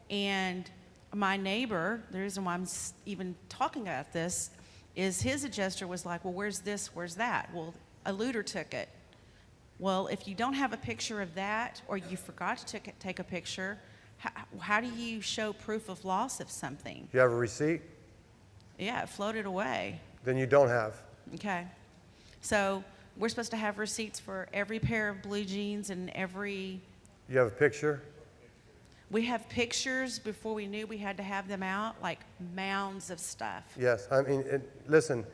S22: And my neighbor, the reason why I'm even talking about this, is his adjuster was like, well, where's this, where's that? Well, a looter took it. Well, if you don't have a picture of that, or you forgot to take a picture, how do you show proof of loss of something?
S1: You have a receipt?
S22: Yeah, it floated away.
S1: Then you don't have.
S22: Okay. So we're supposed to have receipts for every pair of blue jeans and every...
S1: You have a picture?
S22: We have pictures before we knew we had to have them out, like mounds of stuff.
S1: Yes. I mean, listen,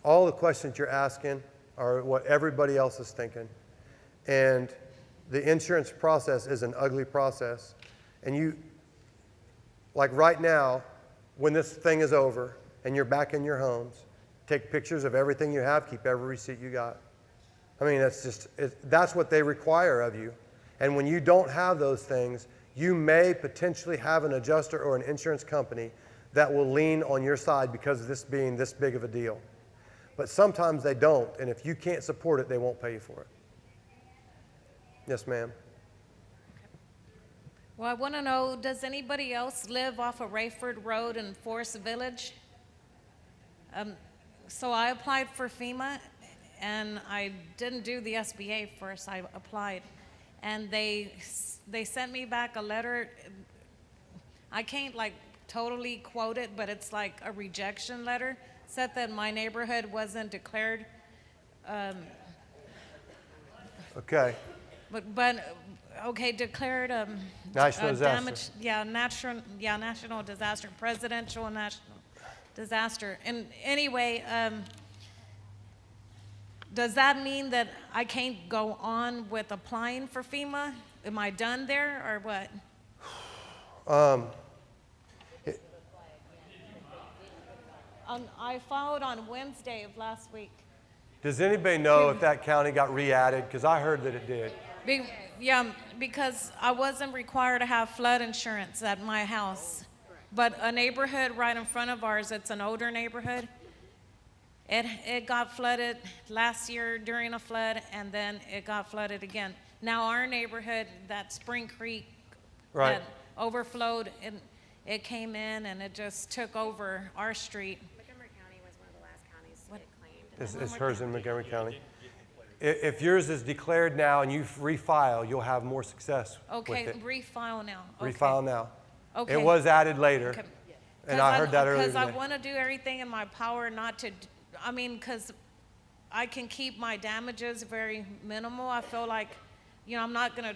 S1: all the questions you're asking are what everybody else is thinking. And the insurance process is an ugly process. And you, like right now, when this thing is over and you're back in your homes, take pictures of everything you have, keep every receipt you got. I mean, that's what they require of you. And when you don't have those things, you may potentially have an adjuster or an insurance company that will lean on your side because of this being this big of a deal. But sometimes they don't, and if you can't support it, they won't pay you for it. Yes, ma'am.
S2: Well, I want to know, does anybody else live off of Rayford Road in Forest Village? So I applied for FEMA, and I didn't do the SBA first. I applied, and they sent me back a letter. I can't like totally quote it, but it's like a rejection letter. Said that my neighborhood wasn't declared.
S1: Okay.
S2: But okay, declared
S1: National disaster.
S2: damage. Yeah, national disaster, presidential and national disaster. And anyway, does that mean that I can't go on with applying for FEMA? Am I done there or what? I filed on Wednesday of last week.
S1: Does anybody know if that county got re-added? Because I heard that it did.
S2: Yeah, because I wasn't required to have flood insurance at my house. But a neighborhood right in front of ours, it's an older neighborhood. It got flooded last year during a flood, and then it got flooded again. Now our neighborhood, that Spring Creek,
S1: Right.
S2: that overflowed, and it came in and it just took over our street.
S12: Montgomery County was one of the last counties to get claimed.
S1: Is hers in Montgomery County? If yours is declared now and you refile, you'll have more success
S2: Okay,
S1: with it.
S2: refile now. Okay.
S1: Refile now.
S2: Okay.
S1: It was added later,
S2: Okay.
S1: and I heard that earlier
S2: Because I
S1: today.
S2: want to do everything in my power not to, because I can keep my damages very minimal. I feel like, I'm not going to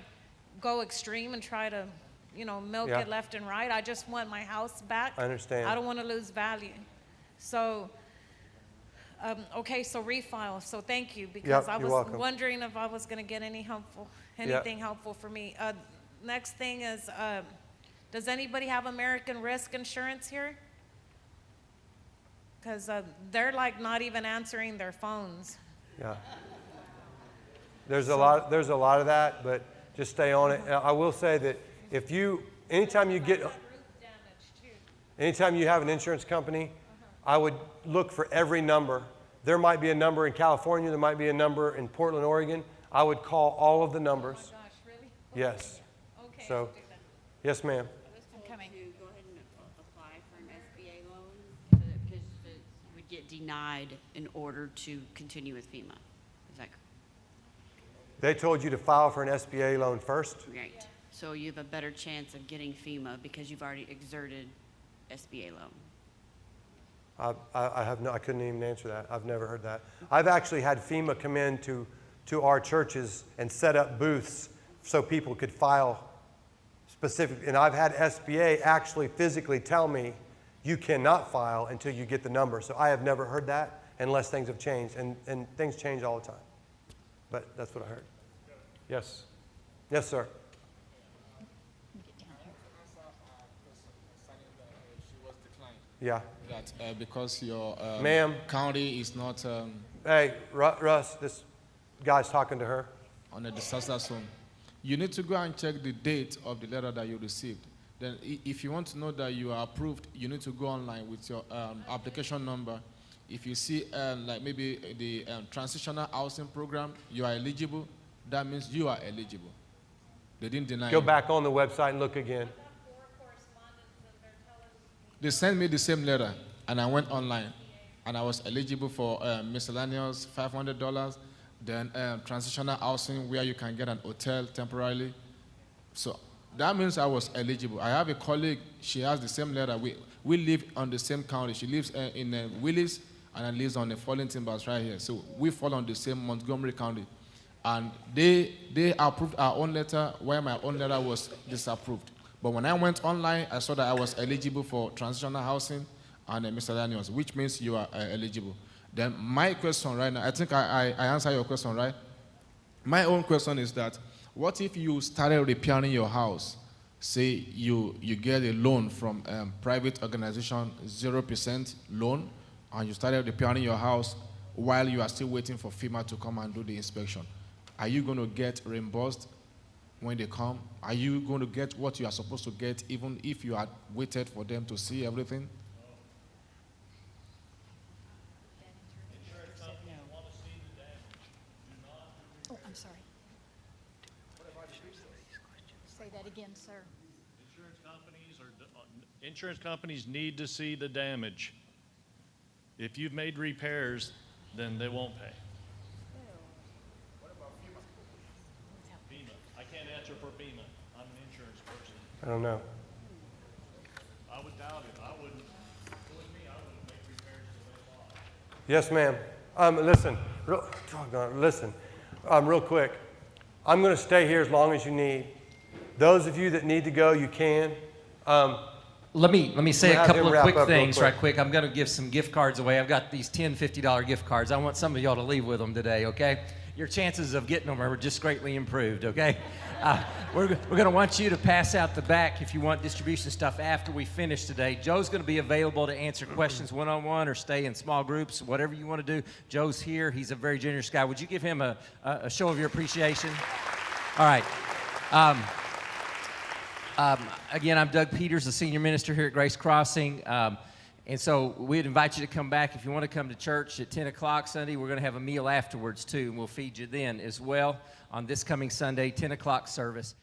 S2: go extreme and try to, milk
S1: Yeah.
S2: it left and right. I just want my house back.
S1: I understand.
S2: I don't want to lose value. So, okay, so refile. So thank you, because I
S1: you're
S2: was
S1: welcome.
S2: wondering if I was going to get anything helpful for me. Next thing is, does anybody have American Risk Insurance here? Because they're like not even answering their phones.
S1: Yeah. There's a lot of that, but just stay on it. And I will say that anytime you have an insurance company, I would look for every number. There might be a number in California, there might be a number in Portland, Oregon. I would call all of the numbers.
S2: Oh my gosh, really?
S1: Yes.
S2: Okay.
S1: So,
S2: I'll do that.
S1: yes, ma'am.
S2: I'm coming.
S4: To go ahead and apply for an SBA loan, so that because you would get denied in order to continue with FEMA. Is that
S1: They told you to file for an SBA loan first?
S4: right? So you have a better chance of getting FEMA because you've already exerted SBA loan.
S1: I couldn't even answer that. I've never heard that. I've actually had FEMA come in to our churches and set up booths so people could file specific, and I've had SBA actually physically tell me you cannot file until you get the number. So I have never heard that unless things have changed, and things change all the time. But that's what I heard. Yes. Yes, sir. Yeah.
S6: That because your
S1: Ma'am.
S6: county is not
S1: Hey, Russ, this guy's talking to her.
S6: on a disaster zone, you need to go and check the date of the letter that you received. Then if you want to know that you are approved, you need to go online with your application number. If you see like maybe the transitional housing program, you are eligible, that means you are eligible. They didn't deny
S1: Go
S6: you.
S1: back on the website and look again.
S6: They sent me the same letter, and I went online, and I was eligible for miscellaneous $500, then transitional housing where you can get an hotel temporarily. So that means I was eligible. I have a colleague, she has the same letter. We live on the same county. She lives in Willis, and I live on the Falling Timbers right here. So we fall on the same Montgomery County. And they approved our own letter where my own letter was disapproved. But when I went online, I saw that I was eligible for transitional housing and miscellaneous, which means you are eligible. Then my question right now, I think I answered your question, right? My own question is that, what if you started repairing your house? Say you get a loan from private organization, 0% loan, and you started repairing your house while you are still waiting for FEMA to come and do the inspection. Are you going to get reimbursed when they come? Are you going to get what you are supposed to get even if you had waited for them to see everything?
S7: Oh, I'm sorry. Say that again, sir.
S8: Insurance companies need to see the damage. If you've made repairs, then they won't pay. FEMA. I can't answer for FEMA. I'm an insurance person.
S1: I don't know.
S8: I would doubt it. I wouldn't. If it was me, I wouldn't make repairs till they bought.
S1: Yes, ma'am. Listen, real quick. I'm going to stay here as long as you need. Those of you that need to go, you can.
S23: Let me say a couple of quick things
S1: real
S23: right quick. I'm going to give some gift cards away. I've got these $10, $50 gift cards. I want some of y'all to leave with them today, okay? Your chances of getting them are just greatly improved, okay? We're going to want you to pass out the back if you want distribution stuff after we finish today. Joe's going to be available to answer questions one-on-one or stay in small groups, whatever you want to do. Joe's here. He's a very generous guy. Would you give him a show of your appreciation? All right. Again, I'm Doug Peters, the senior minister here at Grace Crossing. And so we'd invite you to come back. If you want to come to church at 10 o'clock Sunday, we're going to have a meal afterwards too, and we'll feed you then as well on this coming Sunday, 10 o'clock service.